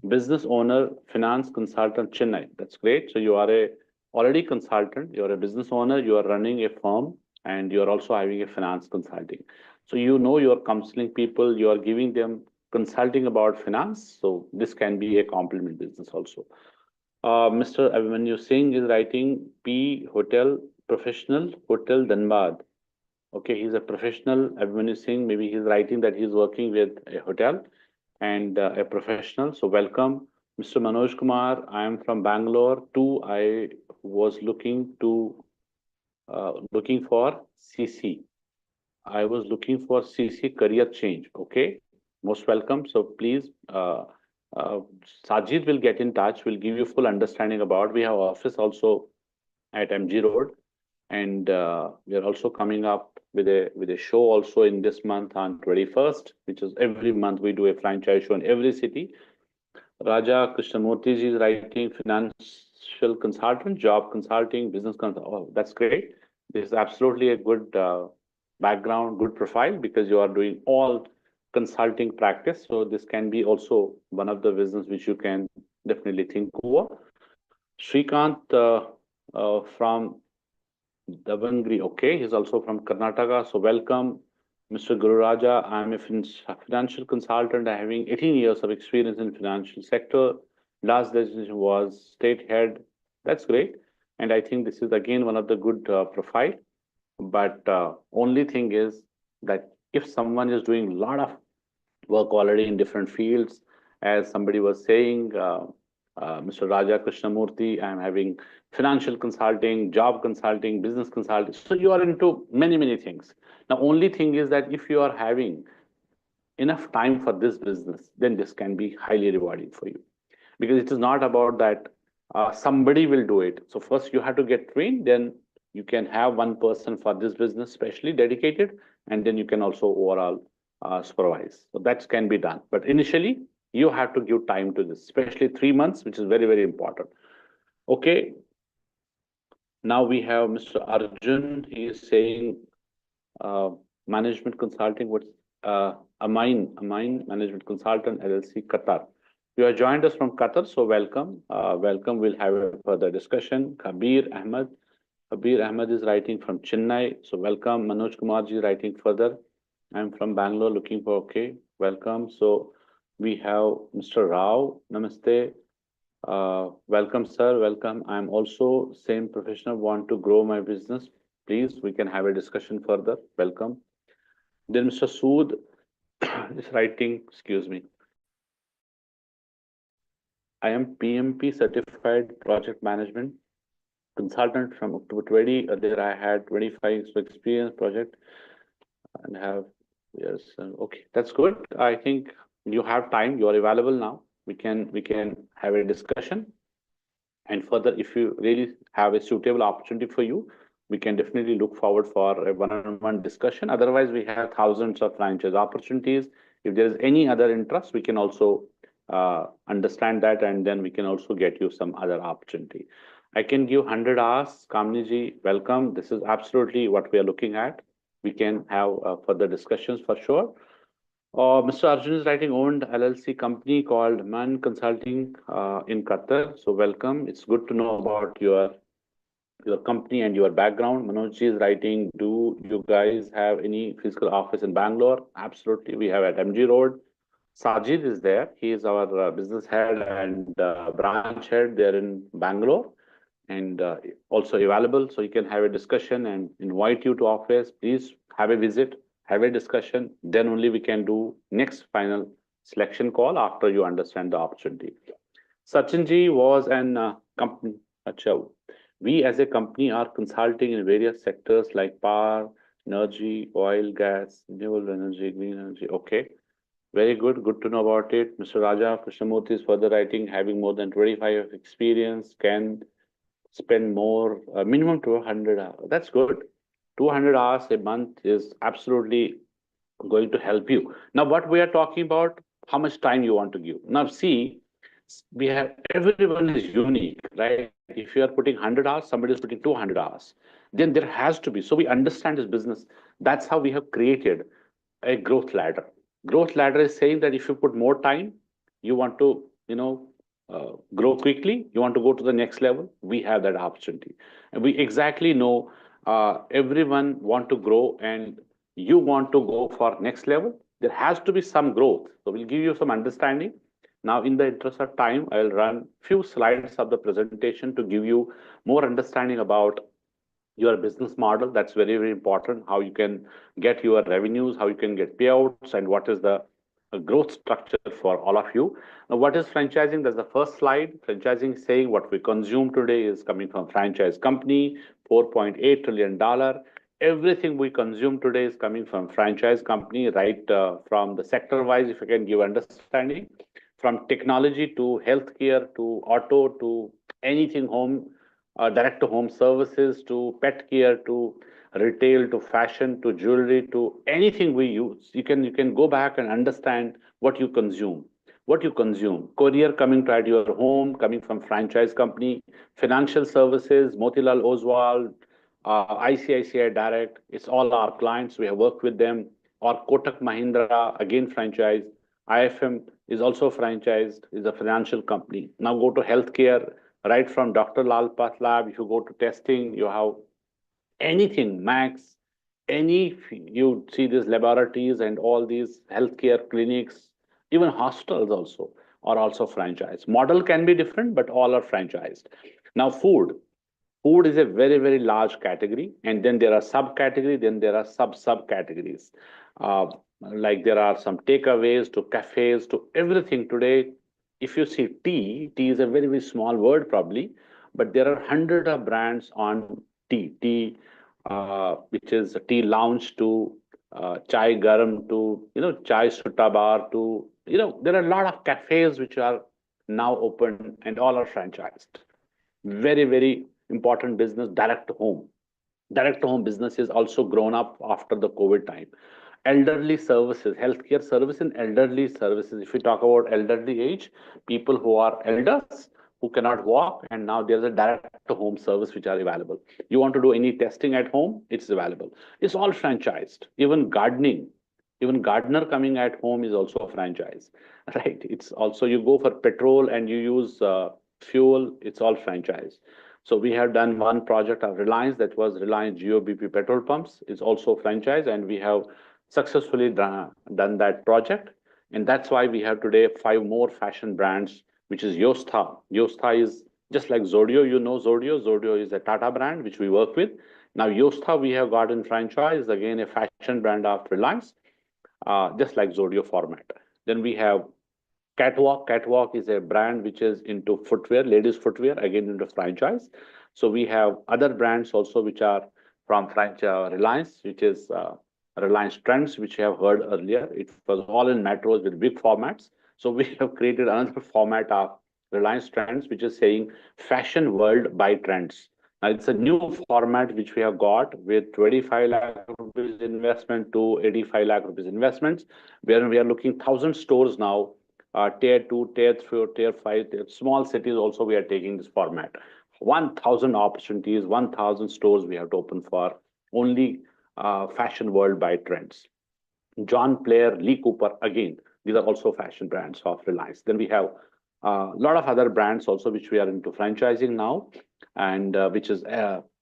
business owner, finance consultant, Chennai. That's great. So you are a already consultant, you're a business owner, you are running a firm, and you're also having a finance consulting. So you know you're counseling people, you are giving them consulting about finance. So this can be a complement business also. Mr. Abhimanyu Singh is writing P Hotel Professional Hotel Dhanbad. Okay, he's a professional. Abhimanyu Singh, maybe he's writing that he's working with a hotel and a professional. So welcome. Mr. Manoj Kumar, I am from Bangalore too. I was looking for CC. I was looking for CC career change. Okay, most welcome. So please, uh, Sajid will get in touch. Will give you full understanding about. We have office also at MG Road, and we are also coming up with a show also in this month on 21st, which is every month we do a franchise show in every city. Raja Krishnamurthy ji is writing financial consultant, job consulting, business consultant. Oh, that's great. This is absolutely a good background, good profile, because you are doing all consulting practice. So this can be also one of the business which you can definitely think over. Srikant from Davangri, okay, he's also from Karnataka. So welcome, Mr. Guru Raja. I'm a financial consultant having 18 years of experience in financial sector. Last designation was state head. That's great. And I think this is again one of the good profile. But only thing is that if someone is doing a lot of work already in different fields, as somebody was saying, Mr. Raja Krishnamurthy, I'm having financial consulting, job consulting, business consulting. So you are into many, many things. Now, only thing is that if you are having enough time for this business, then this can be highly rewarding for you. Because it is not about that somebody will do it. So first you have to get trained, then you can have one person for this business specially dedicated, and then you can also overall supervise. So that can be done. But initially, you have to give time to this, especially 3 months, which is very, very important. Okay. Now we have Mr. Arjun. He is saying management consulting. What's Amine Management Consultant LLC Qatar. You have joined us from Qatar, so welcome. Welcome. We'll have a further discussion. Kabir Ahmed. Kabir Ahmed is writing from Chennai, so welcome. Manoj Kumar ji is writing further. I'm from Bangalore, looking for okay. Welcome. So we have Mr. Rao. Namaste. Welcome, sir. Welcome. I'm also same professional. Want to grow my business? Please, we can have a discussion further. Welcome. Then Mr. Sood. It's writing, excuse me. I am PMP certified project management consultant from October 20. There I had 25 years of experience project and have, yes, okay, that's good. I think you have time, you are available now. We can have a discussion. And further, if you really have a suitable opportunity for you, we can definitely look forward for a one-on-one discussion. Otherwise, we have thousands of franchise opportunities. If there is any other interest, we can also understand that, and then we can also get you some other opportunity. I can give 100 hours. Kamini welcome. This is absolutely what we are looking at. We can have further discussions for sure. Mr. Arjun is writing owned LLC company called Man Consulting in Qatar. So welcome. It's good to know about your company and your background. Manoj is writing, do you guys have any physical office in Bangalore? Absolutely. We have at MG Road. Sajid is there. He is our business head and branch head there in Bangalore and also available. So you can have a discussion and invite you to office. Please have a visit, have a discussion. Then only we can do next final selection call after you understand the opportunity. Sachinji was an company. Achha, we as a company are consulting in various sectors like power, energy, oil, gas, renewable energy, green energy. Okay. Very good. Good to know about it. Mr. Raja Krishnamurthy is further writing, having more than 25 of experience, can spend more, minimum 200 hours. That's good. 200 hours a month is absolutely going to help you. Now, what we are talking about, how much time you want to give. Now, see, we have everyone is unique, right? If you are putting 100 hours, somebody is putting 200 hours. Then there has to be. So we understand this business. That's how we have created a growth ladder. Growth ladder is saying that if you put more time, you want to, grow quickly, you want to go to the next level, we have that opportunity. And we exactly know everyone want to grow and you want to go for next level. There has to be some growth. So we'll give you some understanding. Now, in the interest of time, I'll run few slides of the presentation to give you more understanding about your business model. That's very, very important. How you can get your revenues, how you can get payouts, and what is the growth structure for all of you. Now, what is franchising? That's the first slide. Franchising is saying what we consume today is coming from franchise company, $4.8 trillion. Everything we consume today is coming from franchise company, right from the sector wise, if I can give understanding, from technology to healthcare to auto to anything home, direct to home services to pet care to retail to fashion to jewelry to anything we use. You can go back and understand what you consume. What you consume. Courier coming to at your home, coming from franchise company, financial services, Motilal Oswal, ICICI Direct. It's all our clients. We have worked with them. Or Kotak Mahindra, again franchise. IFM is also franchised, is a financial company. Now go to healthcare, right from Dr. Lal Path Lab. If you go to testing, you have anything, Max, you see these laboratories and all these healthcare clinics, even hospitals also are also franchised. Model can be different, but all are franchised. Now, food. Food is a very, very large category, and then there are subcategory, then there are subcategories. Uh, like there are some takeaways to cafes to everything today. If you see tea is a very, very small word probably, but there are hundred of brands on tea, which is tea lounge to chai garam to chai sutta bar to there are a lot of cafes which are now open and all are franchised. Very, very important business, direct to home. Direct to home business is also grown up after the COVID time. Elderly services, healthcare service and elderly services. If we talk about elderly age, people who are elders who cannot walk, and now there's a direct to home service which are available. You want to do any testing at home, it's available. It's all franchised. Even gardener coming at home is also a franchise, right? It's also you go for petrol and you use fuel, it's all franchise. So we have done one project of Reliance, that was Reliance GOBP petrol pumps. It's also franchise, and we have successfully done that project. And that's why we have today 5 more fashion brands, which is Yostha. Yostha is just like Zodio. You know Zodio. Zodio is a Tata brand which we work with. Now Yostha we have got in franchise, again a fashion brand of Reliance. just like Zodio format. Then we have Catwalk. Catwalk is a brand which is into footwear, ladies footwear, again into franchise. So we have other brands also which are from franchise Reliance, which is Reliance Trends, which you have heard earlier. It was all in metros with big formats. So we have created another format of Reliance Trends, which is saying Fashion World by Trends. Now it's a new format which we have got with 25 lakh rupees investment to 85 lakh rupees investments, where we are looking 1,000 stores now, tier 2, tier 3, tier 5, small cities also we are taking this format. 1,000 opportunities, 1,000 stores we have to open for only Fashion World by Trends. John Player, Lee Cooper, again, these are also fashion brands of Reliance. Then we have a lot of other brands also which we are into franchising now, and which is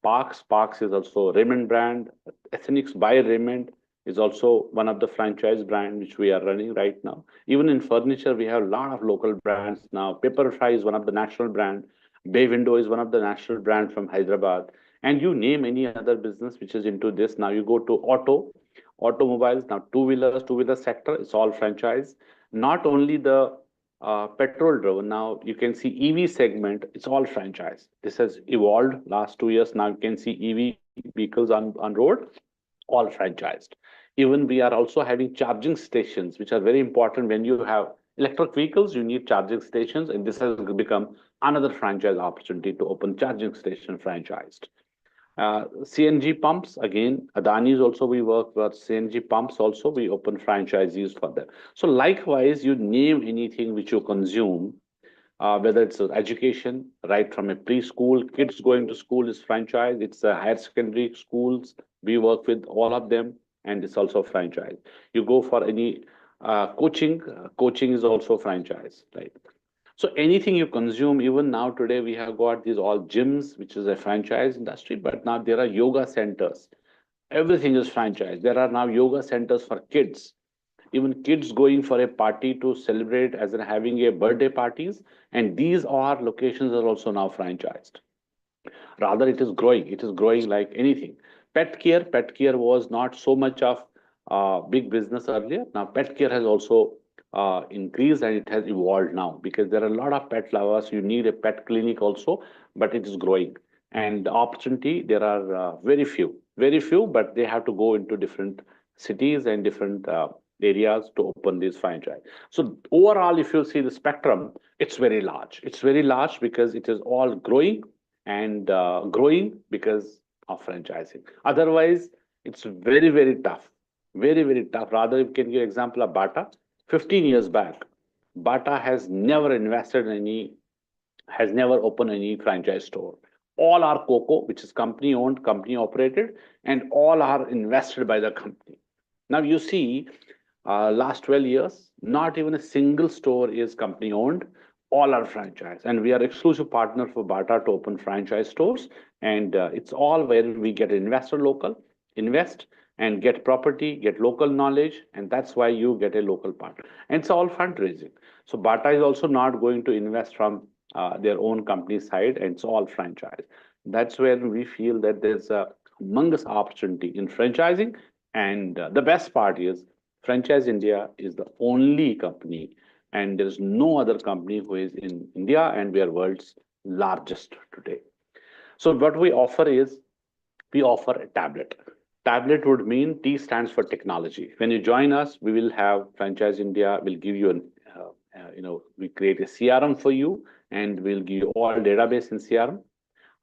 Parks. Parks is also Raymond brand. Ethnics by Raymond is also one of the franchise brand which we are running right now. Even in furniture, we have a lot of local brands now. Pepperfry is one of the national brand. Bay Window is one of the national brand from Hyderabad. And you name any other business which is into this. Now you go to automobiles, now two-wheeler sector, it's all franchise. Not only the petrol driven, now you can see EV segment, it's all franchise. This has evolved last 2 years. Now you can see EV vehicles on road, all franchised. Even we are also having charging stations, which are very important. When you have electric vehicles, you need charging stations, and this has become another franchise opportunity to open charging station franchised. CNG pumps, again, Adani's also we work with CNG pumps also, we open franchisees for them. So likewise, you name anything which you consume, whether it's education, right from a preschool, kids going to school is franchise, it's higher secondary schools, we work with all of them, and it's also franchise. You go for any coaching is also franchise, right? So anything you consume, even now today we have got these all gyms, which is a franchise industry, but now there are yoga centers. Everything is franchise. There are now yoga centers for kids. Even kids going for a party to celebrate as in having a birthday parties, and these are locations are also now franchised. Rather, it is growing like anything. Pet care was not so much of big business earlier. Now pet care has also increased, and it has evolved now because there are a lot of pet lovers. You need a pet clinic also, but it is growing. And the opportunity, there are very few, but they have to go into different cities and different areas to open this franchise. So overall, if you see the spectrum, it's very large. It's very large because it is all growing, and growing because of franchising. Otherwise, it's very tough, very tough. Rather, you can give example of Bata. 15 years back, Bata has never invested in any, has never opened any franchise store. All are Coco, which is company owned, company operated, and all are invested by the company. Now you see, last 12 years, not even a single store is company owned. All are franchise, and we are exclusive partner for Bata to open franchise stores. And it's all where we get investor local, invest and get property, get local knowledge, and that's why you get a local partner. And it's all fundraising. So Bata is also not going to invest from their own company side, and it's all franchise. That's where we feel that there's a humongous opportunity in franchising. And the best part is Franchise India is the only company, and there is no other company who is in India, and we are world's largest today. So what we offer is, we offer a tablet. Tablet would mean T stands for technology. When you join us, we will have Franchise India will give you an we create a CRM for you, and we'll give you all database in CRM,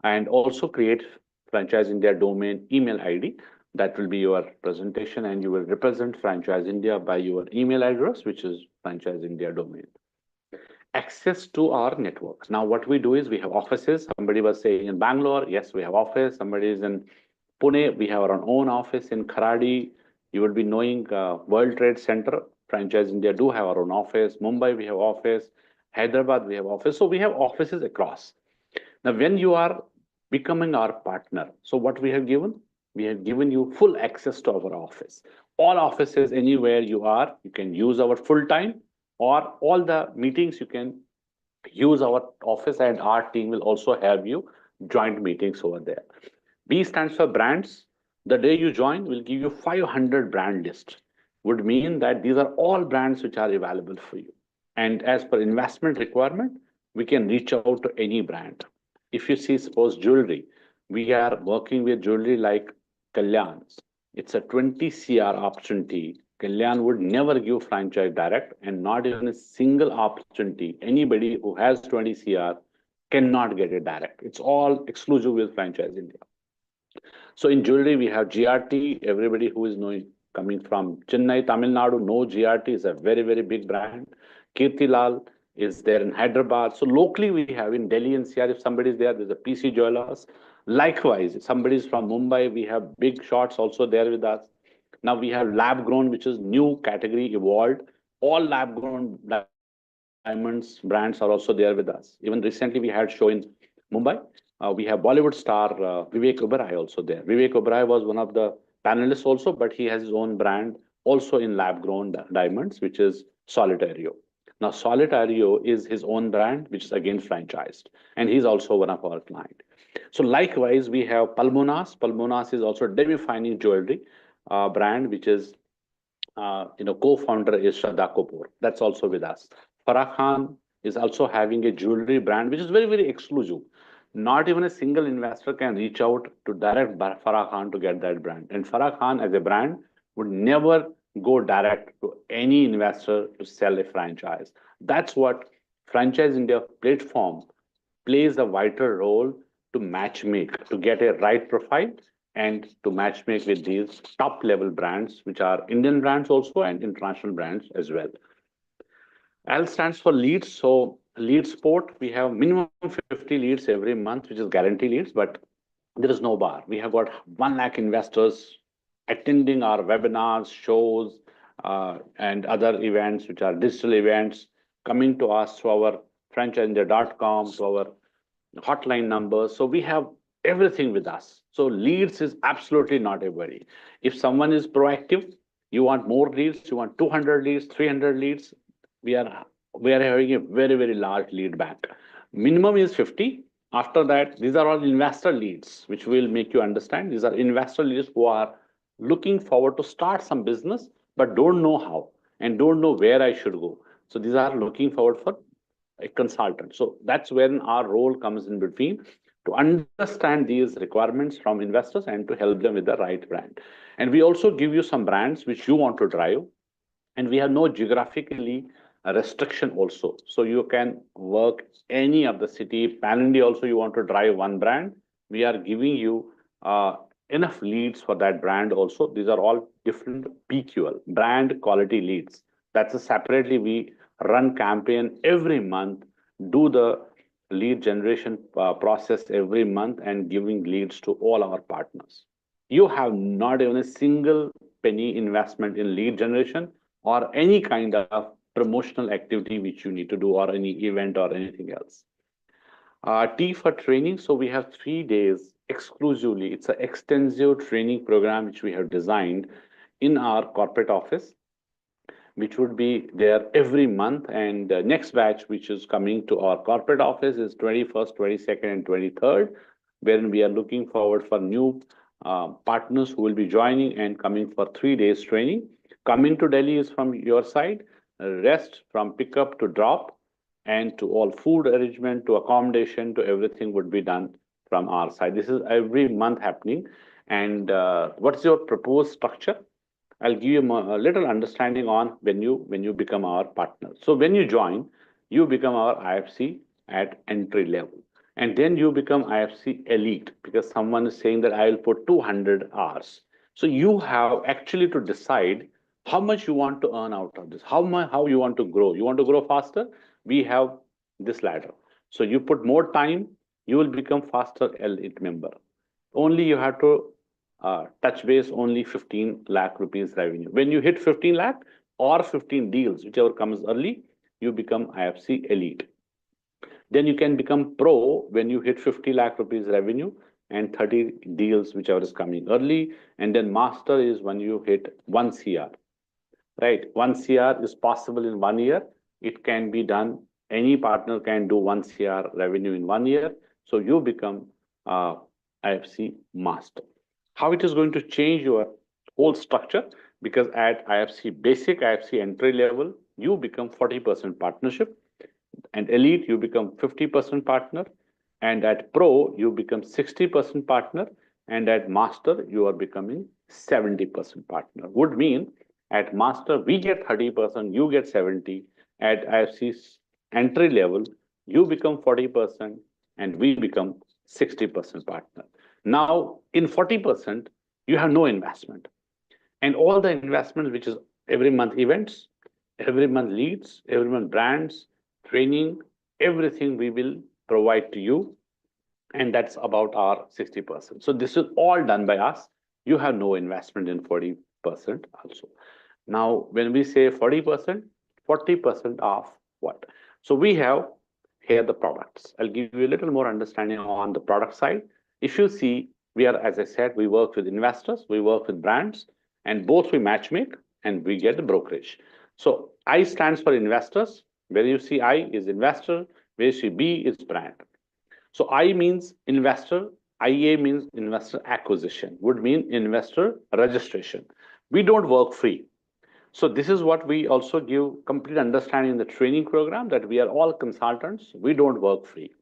and also create Franchise India domain email ID. That will be your presentation, and you will represent Franchise India by your email address, which is Franchise India domain. Access to our networks. Now, what we do is we have offices. Somebody was saying in Bangalore, yes, we have office. Somebody is in Pune, we have our own office in Kharadi. You will be knowing World Trade Center. Franchise India do have our own office. Mumbai, we have office. Hyderabad, we have office. So we have offices across. Now, when you are becoming our partner, so what we have given? We have given you full access to our office. All offices, anywhere you are, you can use our full time, or all the meetings you can use our office, and our team will also have you joint meetings over there. B stands for brands. The day you join, we'll give you 500 brand list. would mean that these are all brands which are available for you. And as per investment requirement, we can reach out to any brand. If you see, suppose jewelry, we are working with jewelry like Kalyan. It's a 20 CR opportunity. Kalyan would never give franchise direct, and not even a single opportunity. Anybody who has 20 CR cannot get it direct. It's all exclusive with franchise India. So in jewelry, we have GRT. Everybody who is knowing coming from Chennai, Tamil Nadu, know GRT is a very, very big brand. Kirtilal is there in Hyderabad. So locally, we have in Delhi NCR, if somebody is there, there's a PC Jewelers. Likewise, if somebody is from Mumbai, we have big shots also there with us. Now we have lab grown, which is new category evolved. All lab grown diamonds brands are also there with us. Even recently, we had show in Mumbai. We have Bollywood star Vivek Oberoi also there. Vivek Oberoi was one of the panelists also, but he has his own brand also in lab grown diamonds, which is Solitario. Now, Solitario is his own brand, which is again franchised, and he's also one of our client. So, likewise, we have Palmonas. Palmonas is also demi-fine jewelry brand, which is co-founder is Shraddha Kapoor. That's also with us. Farah Khan is also having a jewelry brand, which is very, very exclusive. Not even a single investor can reach out to direct Farah Khan to get that brand. And Farah Khan as a brand would never go direct to any investor to sell a franchise. That's what Franchise India platform plays a vital role to match make, to get a right profile and to match make with these top level brands, which are Indian brands also and international brands as well. L stands for leads. So lead sport, we have minimum 50 leads every month, which is guarantee leads, but there is no bar. We have got 1 lakh investors attending our webinars, shows, and other events, which are digital events, coming to us through our franchiseindia.com, to our hotline numbers. So we have everything with us. So leads is absolutely not a worry. If someone is proactive, you want more leads, you want 200 leads, 300 leads, we are we are having a very, very large lead bank. Minimum is 50. After that, these are all investor leads, which will make you understand. These are investor leads who are looking forward to start some business, but don't know how and don't know where I should go. So these are looking forward for a consultant. So that's when our role comes in between, to understand these requirements from investors and to help them with the right brand. And we also give you some brands which you want to drive, and we have no geographically restriction also. So you can work any of the city, pan India also you want to drive one brand. We are giving you enough leads for that brand also. These are all different PQL, brand quality leads. That's a separately we run campaign every month, do the lead generation process every month and giving leads to all our partners. You have not even a single penny investment in lead generation or any kind of promotional activity which you need to do or any event or anything else. T for training. So we have 3 days exclusively. It's an extensive training program which we have designed in our corporate office, which would be there every month. And next batch, which is coming to our corporate office, is 21st, 22nd, and 23rd, wherein we are looking forward for new partners who will be joining and coming for 3 days training. Coming to Delhi is from your side, rest from pickup to drop, and to all food arrangement, to accommodation, to everything would be done from our side. This is every month happening. And what's your proposed structure? I'll give you a little understanding on when you become our partner. So when you join, you become our IFC at entry level. And then you become IFC elite, because someone is saying that I will put 200 hours. So you have actually to decide how much you want to earn out of this, how you want to grow. You want to grow faster? We have this ladder. So you put more time, you will become faster elite member. Only you have to touch base only 15 lakh rupees revenue. When you hit 15 lakh or 15 deals, whichever comes early, you become IFC elite. Then you can become pro when you hit 50 lakh rupees revenue and 30 deals, whichever is coming early. And then master is when you hit 1 CR, right? 1 CR is possible in 1 year. It can be done. Any partner can do 1 CR revenue in 1 year. So you become IFC master. How it is going to change your whole structure? because at IFC basic, IFC entry level, you become 40% partnership, and elite you become 50% partner, and at pro you become 60% partner, and at master you are becoming 70% partner. Would mean at master we get 30%, you get 70. At IFC's entry level you become 40% and we become 60% partner. Now in 40% you have no investment, and all the investments, which is every month events, every month leads, every month brands, training, everything we will provide to you, and that's about our 60%. So this is all done by us. You have no investment in 40% also. Now when we say 40%, 40% of what? So we have here the products. I'll give you a little more understanding on the product side. If you see, we are, as I said, we work with investors, we work with brands, and both we match make and we get the brokerage. So I stands for investors. Where you see I is investor, where you see B is brand. So I means investor, IA means investor acquisition, would mean investor registration. We don't work free. So this is what we also give complete understanding in the training program, that we are all consultants. We don't work free.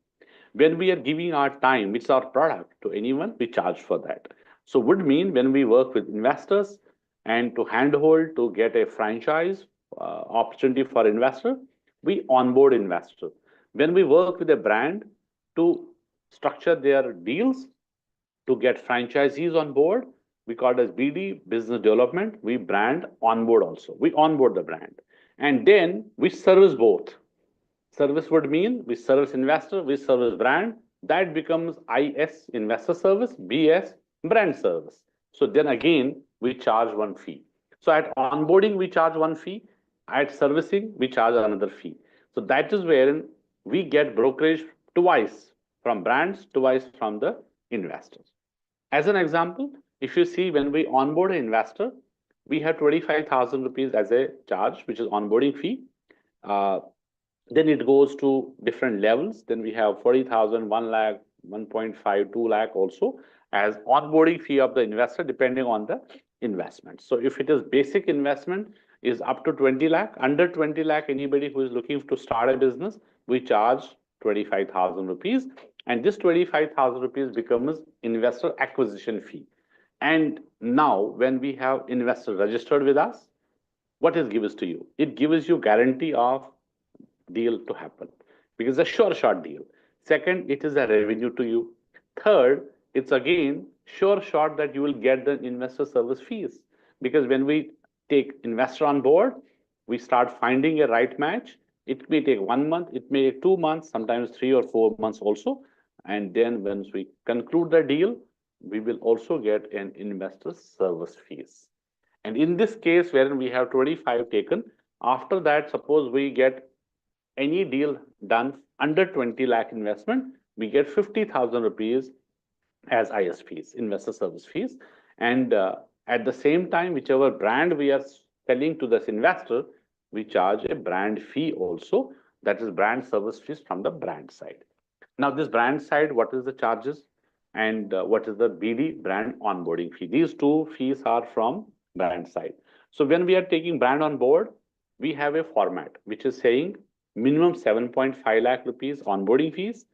When we are giving our time, it's our product to anyone, we charge for that. So would mean when we work with investors and to handhold to get a franchise opportunity for investor, we onboard investor. When we work with a brand to structure their deals to get franchisees on board, we call it as BD, business development. We brand onboard also. We onboard the brand. And then we service both. Service would mean we service investor, we service brand. That becomes IS, investor service, BS, brand service. So then again, we charge one fee. So at onboarding, we charge one fee. At servicing, we charge another fee. So that is wherein we get brokerage twice from brands, twice from the investors. As an example, if you see when we onboard an investor, we have 25,000 rupees as a charge, which is onboarding fee. Then it goes to different levels. Then we have 40,000, 1 lakh, 1.5, 2 lakh also as onboarding fee of the investor, depending on the investment. So if it is basic investment is up to 20 lakh, under 20 lakh, anybody who is looking to start a business, we charge 25,000 rupees. And this 25,000 rupees becomes investor acquisition fee. And now when we have investor registered with us, what it gives to you? It gives you guarantee of deal to happen because it's a sure shot deal. Second, it is a revenue to you. Third, it's again sure shot that you will get the investor service fees, because when we take investor on board, we start finding a right match. It may take 1 month, it may take 2 months, sometimes 3 or 4 months also. And then once we conclude the deal, we will also get an investor service fees. And in this case, wherein we have 25 taken, after that, suppose we get any deal done under 20 lakh investment, we get 50,000 rupees as IS fees, investor service fees. And at the same time, whichever brand we are selling to this investor, we charge a brand fee also. That is brand service fees from the brand side. Now, this brand side, what is the charges and what is the BD, brand onboarding fee? These two fees are from brand side. So when we are taking brand on board, we have a format which is saying minimum 7.5 lakh rupees onboarding fees.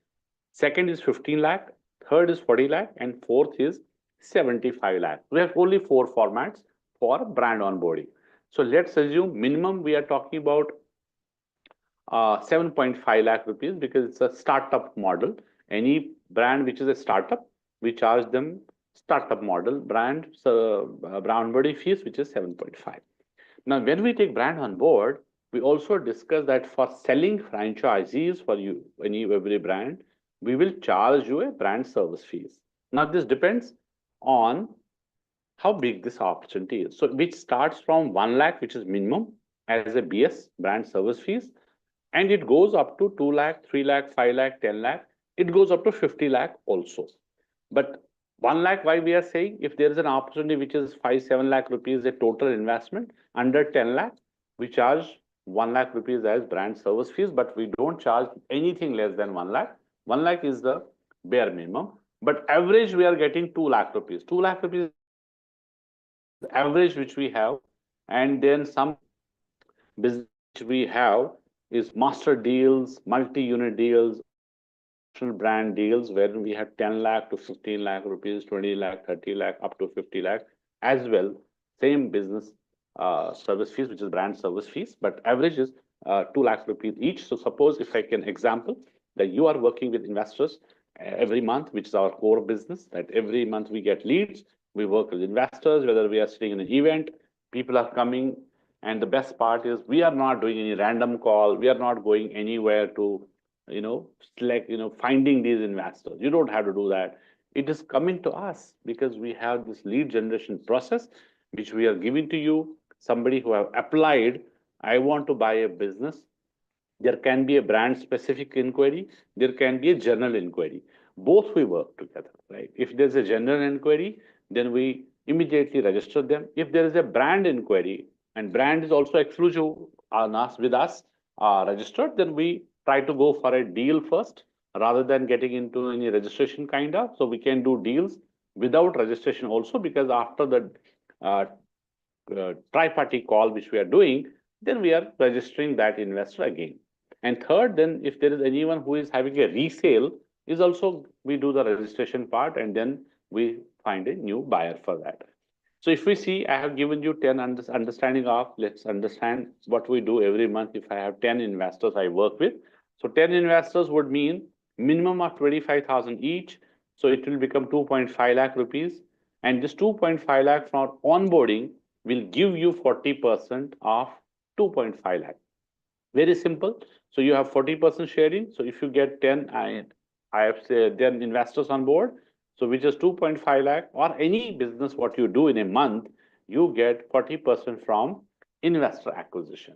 Second is 15 lakh. Third is 40 lakh. And fourth is 75 lakh. We have only 4 formats for brand onboarding. So let's assume minimum we are talking about 7.5 lakh rupees because it's a startup model. Any brand which is a startup, we charge them startup model brand onboarding fees, which is 7.5. Now, when we take brand on board, we also discuss that for selling franchisees for you, every brand, we will charge you a brand service fees. Now, this depends on how big this opportunity is. So, which starts from 1 lakh, which is minimum as a BS, brand service fees, and it goes up to 2 lakh, 3 lakh, 5 lakh, 10 lakh. It goes up to 50 lakh also. But 1 lakh, why we are saying, if there is an opportunity which is 5-7 lakh rupees, a total investment under 10 lakh, we charge 1 lakh rupees as brand service fees, but we don't charge anything less than 1 lakh. 1 lakh is the bare minimum, but average we are getting 2 lakh rupees. 2 lakh rupees average which we have And then some business which we have is master deals, multi-unit deals, or national brand deals, where we have 10 lakh to 15 lakh rupees, 20 lakh, 30 lakh, up to 50 lakh as well. Same business service fees, which is brand service fees, but average is 2 lakh rupees each. So suppose if I can example that you are working with investors every month, which is our core business, that every month we get leads, we work with investors, whether we are sitting in an event, people are coming, and the best part is we are not doing any random call. We are not going anywhere to, select, finding these investors. You don't have to do that. It is coming to us because we have this lead generation process, which we are giving to you. Somebody who have applied, I want to buy a business. There can be a brand specific inquiry. There can be a general inquiry. Both we work together, right? If there's a general inquiry, then we immediately register them. If there is a brand inquiry, and brand is also exclusive on us with us registered, then we try to go for a deal first rather than getting into any registration kind of. So we can do deals without registration also, because after the uh, tri-party call which we are doing, then we are registering that investor again. And third, then if there is anyone who is having a resale, is also we do the registration part, and then we find a new buyer for that. So if we see, I have given you 10 understanding of, let's understand what we do every month. If I have 10 investors I work with, so 10 investors would mean minimum of 25,000 each. So it will become 2.5 lakh rupees. And this 2.5 lakh from onboarding will give you 40% of 2.5 lakh. Very simple. So you have 40% sharing. So if you get 10, I have said 10 investors on board, so which is 2.5 lakh, or any business what you do in a month, you get 40% from investor acquisition.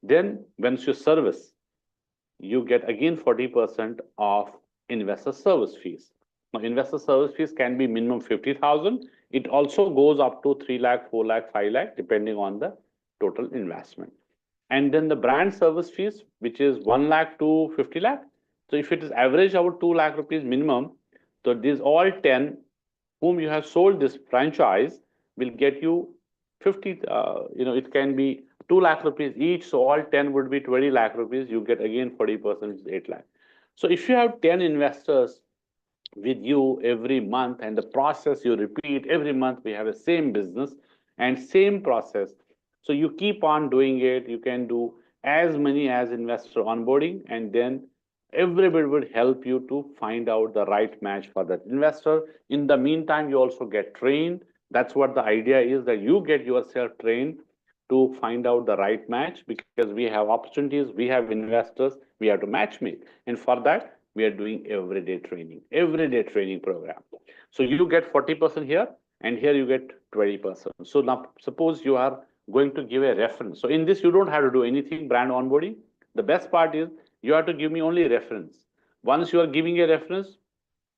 Then once you service, you get again 40% of investor service fees. Now, investor service fees can be minimum 50,000. It also goes up to 3 lakh, 4 lakh, 5 lakh, depending on the total investment. And then the brand service fees, which is 1 lakh to 50 lakh. So if it is average about 2 lakh rupees minimum, so these all 10 whom you have sold this franchise will get you 50, it can be 2 lakh rupees each. So all 10 would be 20 lakh rupees. You get again 40%, which is 8 lakh. So if you have 10 investors with you every month, and the process you repeat every month, we have the same business and same process. So you keep on doing it. You can do as many as investor onboarding, and then everybody would help you to find out the right match for that investor. In the meantime, you also get trained. That's what the idea is, that you get yourself trained to find out the right match, because we have opportunities, we have investors, we have to match make. And for that, we are doing everyday training program. So you get 40% here, and here you get 20%. So now suppose you are going to give a reference. So in this, you don't have to do anything brand onboarding. The best part is you have to give me only reference. Once you are giving a reference,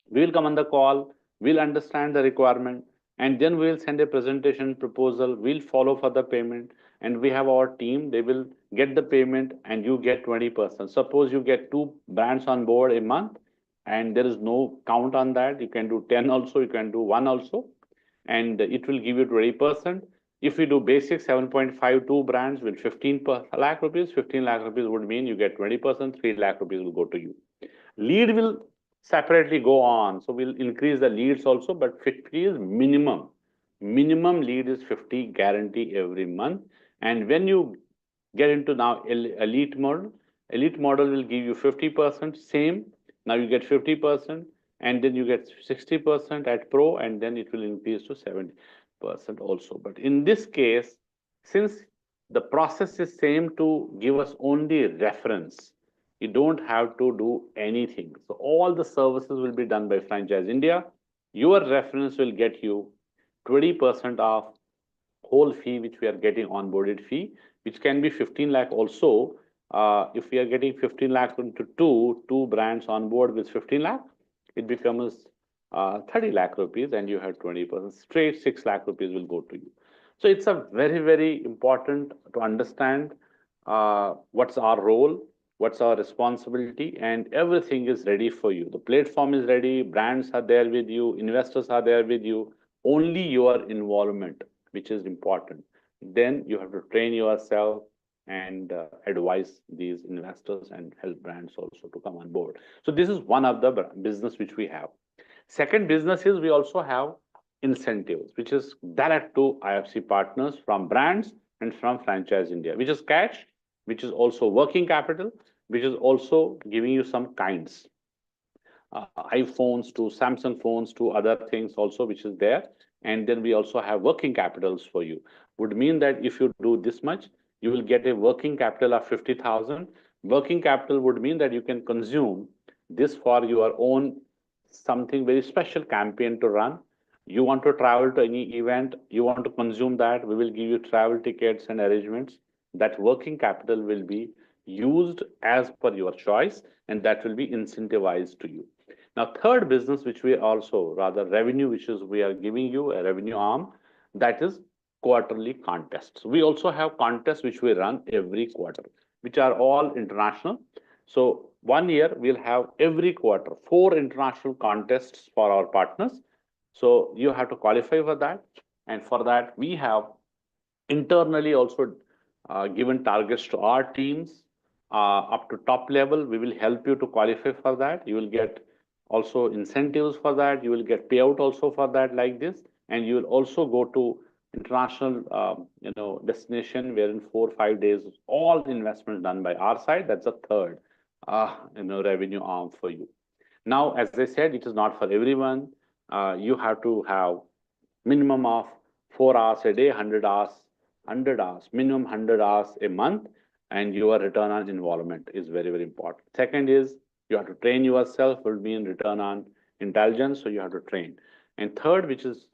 we will come on the call, we'll understand the requirement, and then we'll send a presentation proposal, we'll follow for the payment, and we have our team, they will get the payment, and you get 20%. Suppose you get 2 brands on board a month, and there is no count on that, you can do 10 also, you can do 1 also, and it will give you 20%. If we do basic 7.52 brands with 15 lakh rupees, 15 lakh rupees would mean you get 20%, 3 lakh rupees will go to you. Lead will separately go on. So we'll increase the leads also, but 50 is minimum. Minimum lead is 50 guarantee every month. And when you get into now elite model will give you 50%, same. Now you get 50%, and then you get 60% at pro, and then it will increase to 70% also. But in this case, since the process is same to give us only reference, you don't have to do anything. So all the services will be done by Franchise India. Your reference will get you 20% of whole fee, which we are getting onboarded fee, which can be 15 lakh also. If we are getting 15 lakh into two brands on board with 15 lakh, it becomes 30 lakh rupees, and you have 20%. Straight 6 lakh rupees will go to you. So it's a very, very important to understand what's our role, what's our responsibility, and everything is ready for you. The platform is ready, brands are there with you, investors are there with you, only your involvement, which is important. then you have to train yourself and advise these investors and help brands also to come on board. So this is one of the business which we have. Second business is we also have incentives, which is direct to IFC partners from brands and from Franchise India, which is cash, which is also working capital, which is also giving you some kinds, iPhones to Samsung phones to other things also, which is there. And then we also have working capitals for you. Would mean that if you do this much, you will get a working capital of 50,000. Working capital would mean that you can consume this for your own something very special campaign to run. You want to travel to any event, you want to consume that, we will give you travel tickets and arrangements. That working capital will be used as per your choice, and that will be incentivized to you. Now, third business, which we also rather revenue, which is we are giving you a revenue arm, that is quarterly contests. We also have contests which we run every quarter, which are all international. So 1 year we'll have every quarter 4 international contests for our partners. So you have to qualify for that, and for that we have internally also given targets to our teams up to top level. We will help you to qualify for that. You will get also incentives for that. You will get payout also for that, like this, and you will also go to international destination where in 4 or 5 days all investments done by our side. That's a third revenue arm for you. Now, as I said, it is not for everyone. You have to have minimum of 4 hours a day, 100 hours, minimum 100 hours a month, and your return on involvement is very, very important. Second is you have to train yourself, will be in return on intelligence, so you have to train. And third, which is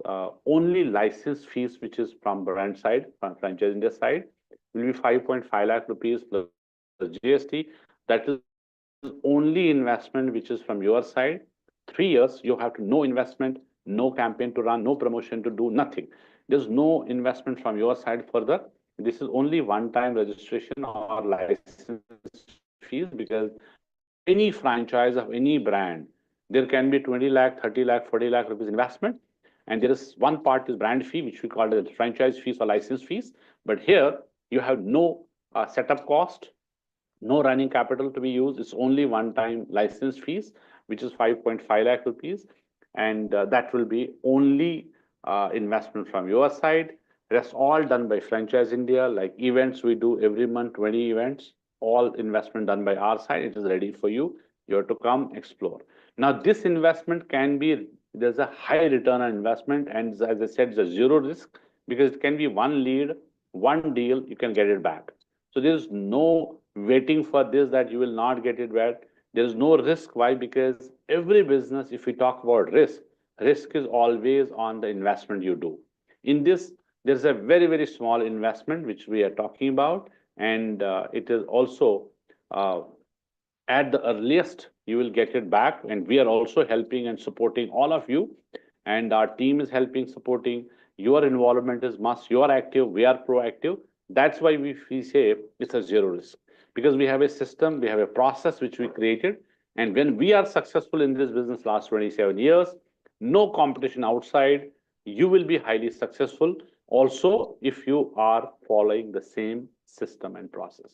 only license fees, which is from brand side, from Franchise India side, will be 5.5 lakh rupees plus GST. That is only investment which is from your side. 3 years, you have to no investment, no campaign to run, no promotion to do, nothing. There's no investment from your side further. This is only one-time registration or license fees, because any franchise of any brand, there can be 20 lakh, 30 lakh, 40 lakh rupees investment. And there is one part is brand fee, which we call the franchise fees or license fees. But here you have no setup cost, no running capital to be used. It's only one-time license fees, which is 5.5 lakh rupees. And that will be only investment from your side. Rest all done by Franchise India. Like events, we do every month 20 events, all investment done by our side. It is ready for you. You have to come explore. Now, this investment can be, there's a high return on investment. And as I said, it's a zero risk, because it can be one lead, one deal, you can get it back. So there's no waiting for this that you will not get it back. There's no risk. Why? Because every business, if we talk about risk, risk is always on the investment you do. In this, there's a very, very small investment which we are talking about, and it is also at the earliest you will get it back. And we are also helping and supporting all of you, and our team is helping, supporting. Your involvement is must. You are active, we are proactive. That's why we say it's a zero risk, because we have a system, we have a process which we created. And when we are successful in this business last 27 years, no competition outside, you will be highly successful also if you are following the same system and process.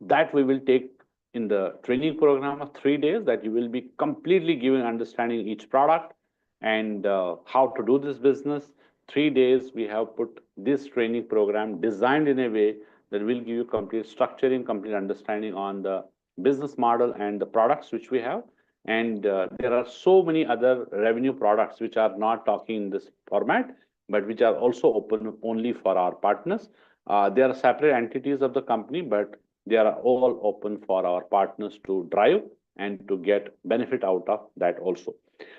That we will take in the training program of 3 days, that you will be completely giving understanding each product and how to do this business. 3 days we have put this training program designed in a way that will give you complete structuring, complete understanding on the business model and the products which we have. And there are so many other revenue products which are not talking in this format, but which are also open only for our partners. They are separate entities of the company, but they are all open for our partners to drive and to get benefit out of that also.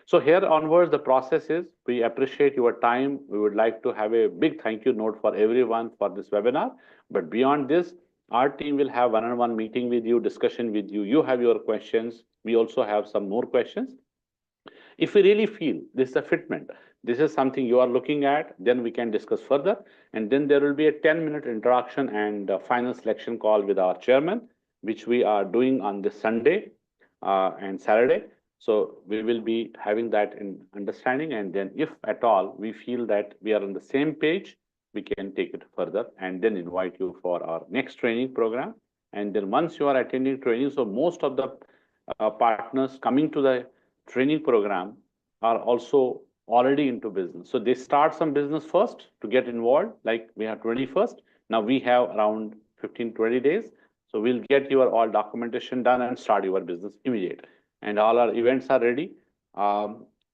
So here onwards, the process is, we appreciate your time. We would like to have a big thank you note for everyone for this webinar. But beyond this, our team will have one-on-one meeting with you, discussion with you. You have your questions. We also have some more questions. If we really feel this is a fitment, this is something you are looking at, then we can discuss further. And then there will be a 10-minute introduction and a final selection call with our chairman, which we are doing on this Sunday and Saturday. So we will be having that in understanding. And then if at all we feel that we are on the same page, we can take it further and then invite you for our next training program. And then once you are attending training, so most of the partners coming to the training program are also already into business. So they start some business first to get involved, like we have 21st. Now we have around 15, 20 days. So we'll get your all documentation done and start your business immediately. And all our events are ready.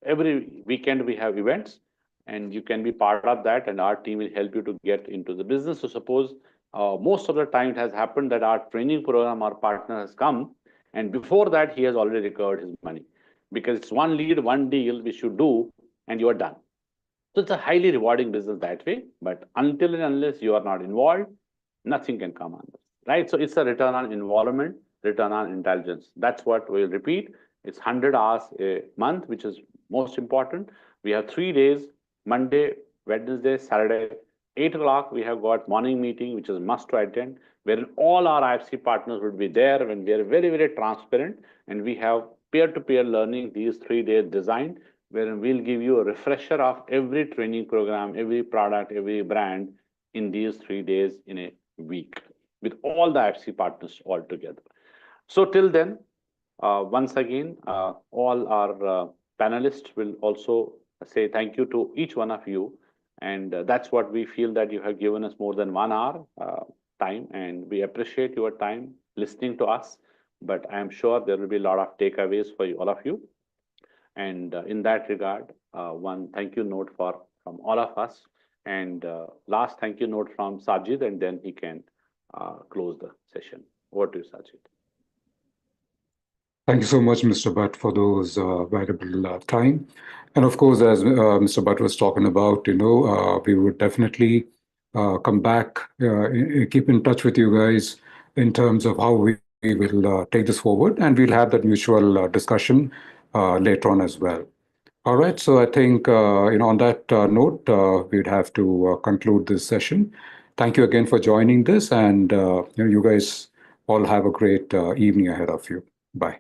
Every weekend we have events and you can be part of that and our team will help you to get into the business. So suppose most of the time it has happened that our training program, our partner has come and before that he has already recovered his money because it's one lead, one deal we should do and you are done. So it's a highly rewarding business that way. But until and unless you are not involved, nothing can come on this, right? So it's a return on involvement, return on intelligence. That's what we'll repeat. It's 100 hours a month, which is most important. We have 3 days, Monday, Wednesday, Saturday, 8 o'clock. We have got morning meeting, which is must to attend, wherein all our IFC partners would be there when we are very, very transparent and we have peer-to-peer learning these 3 days designed wherein we'll give you a refresher of every training program, every product, every brand in these 3 days in a week with all the FC partners all together. So till then, once again, all our panelists will also say thank you to each one of you. And that's what we feel that you have given us more than 1 hour time and we appreciate your time listening to us. But I am sure there will be a lot of takeaways for all of you. And in that regard, one thank you note from all of us. And last thank you note from Sajid, and then he can close the session. Over to you, Sajid. Thank you so much, Mr. Bhatt, for those valuable time. And of course, as Mr. Bhatt was talking about, we would definitely come back, keep in touch with you guys in terms of how we will take this forward, and we'll have that mutual discussion later on as well. All right, so I think on that note, we'd have to conclude this session. Thank you again for joining this, and you guys all have a great evening ahead of you. Bye.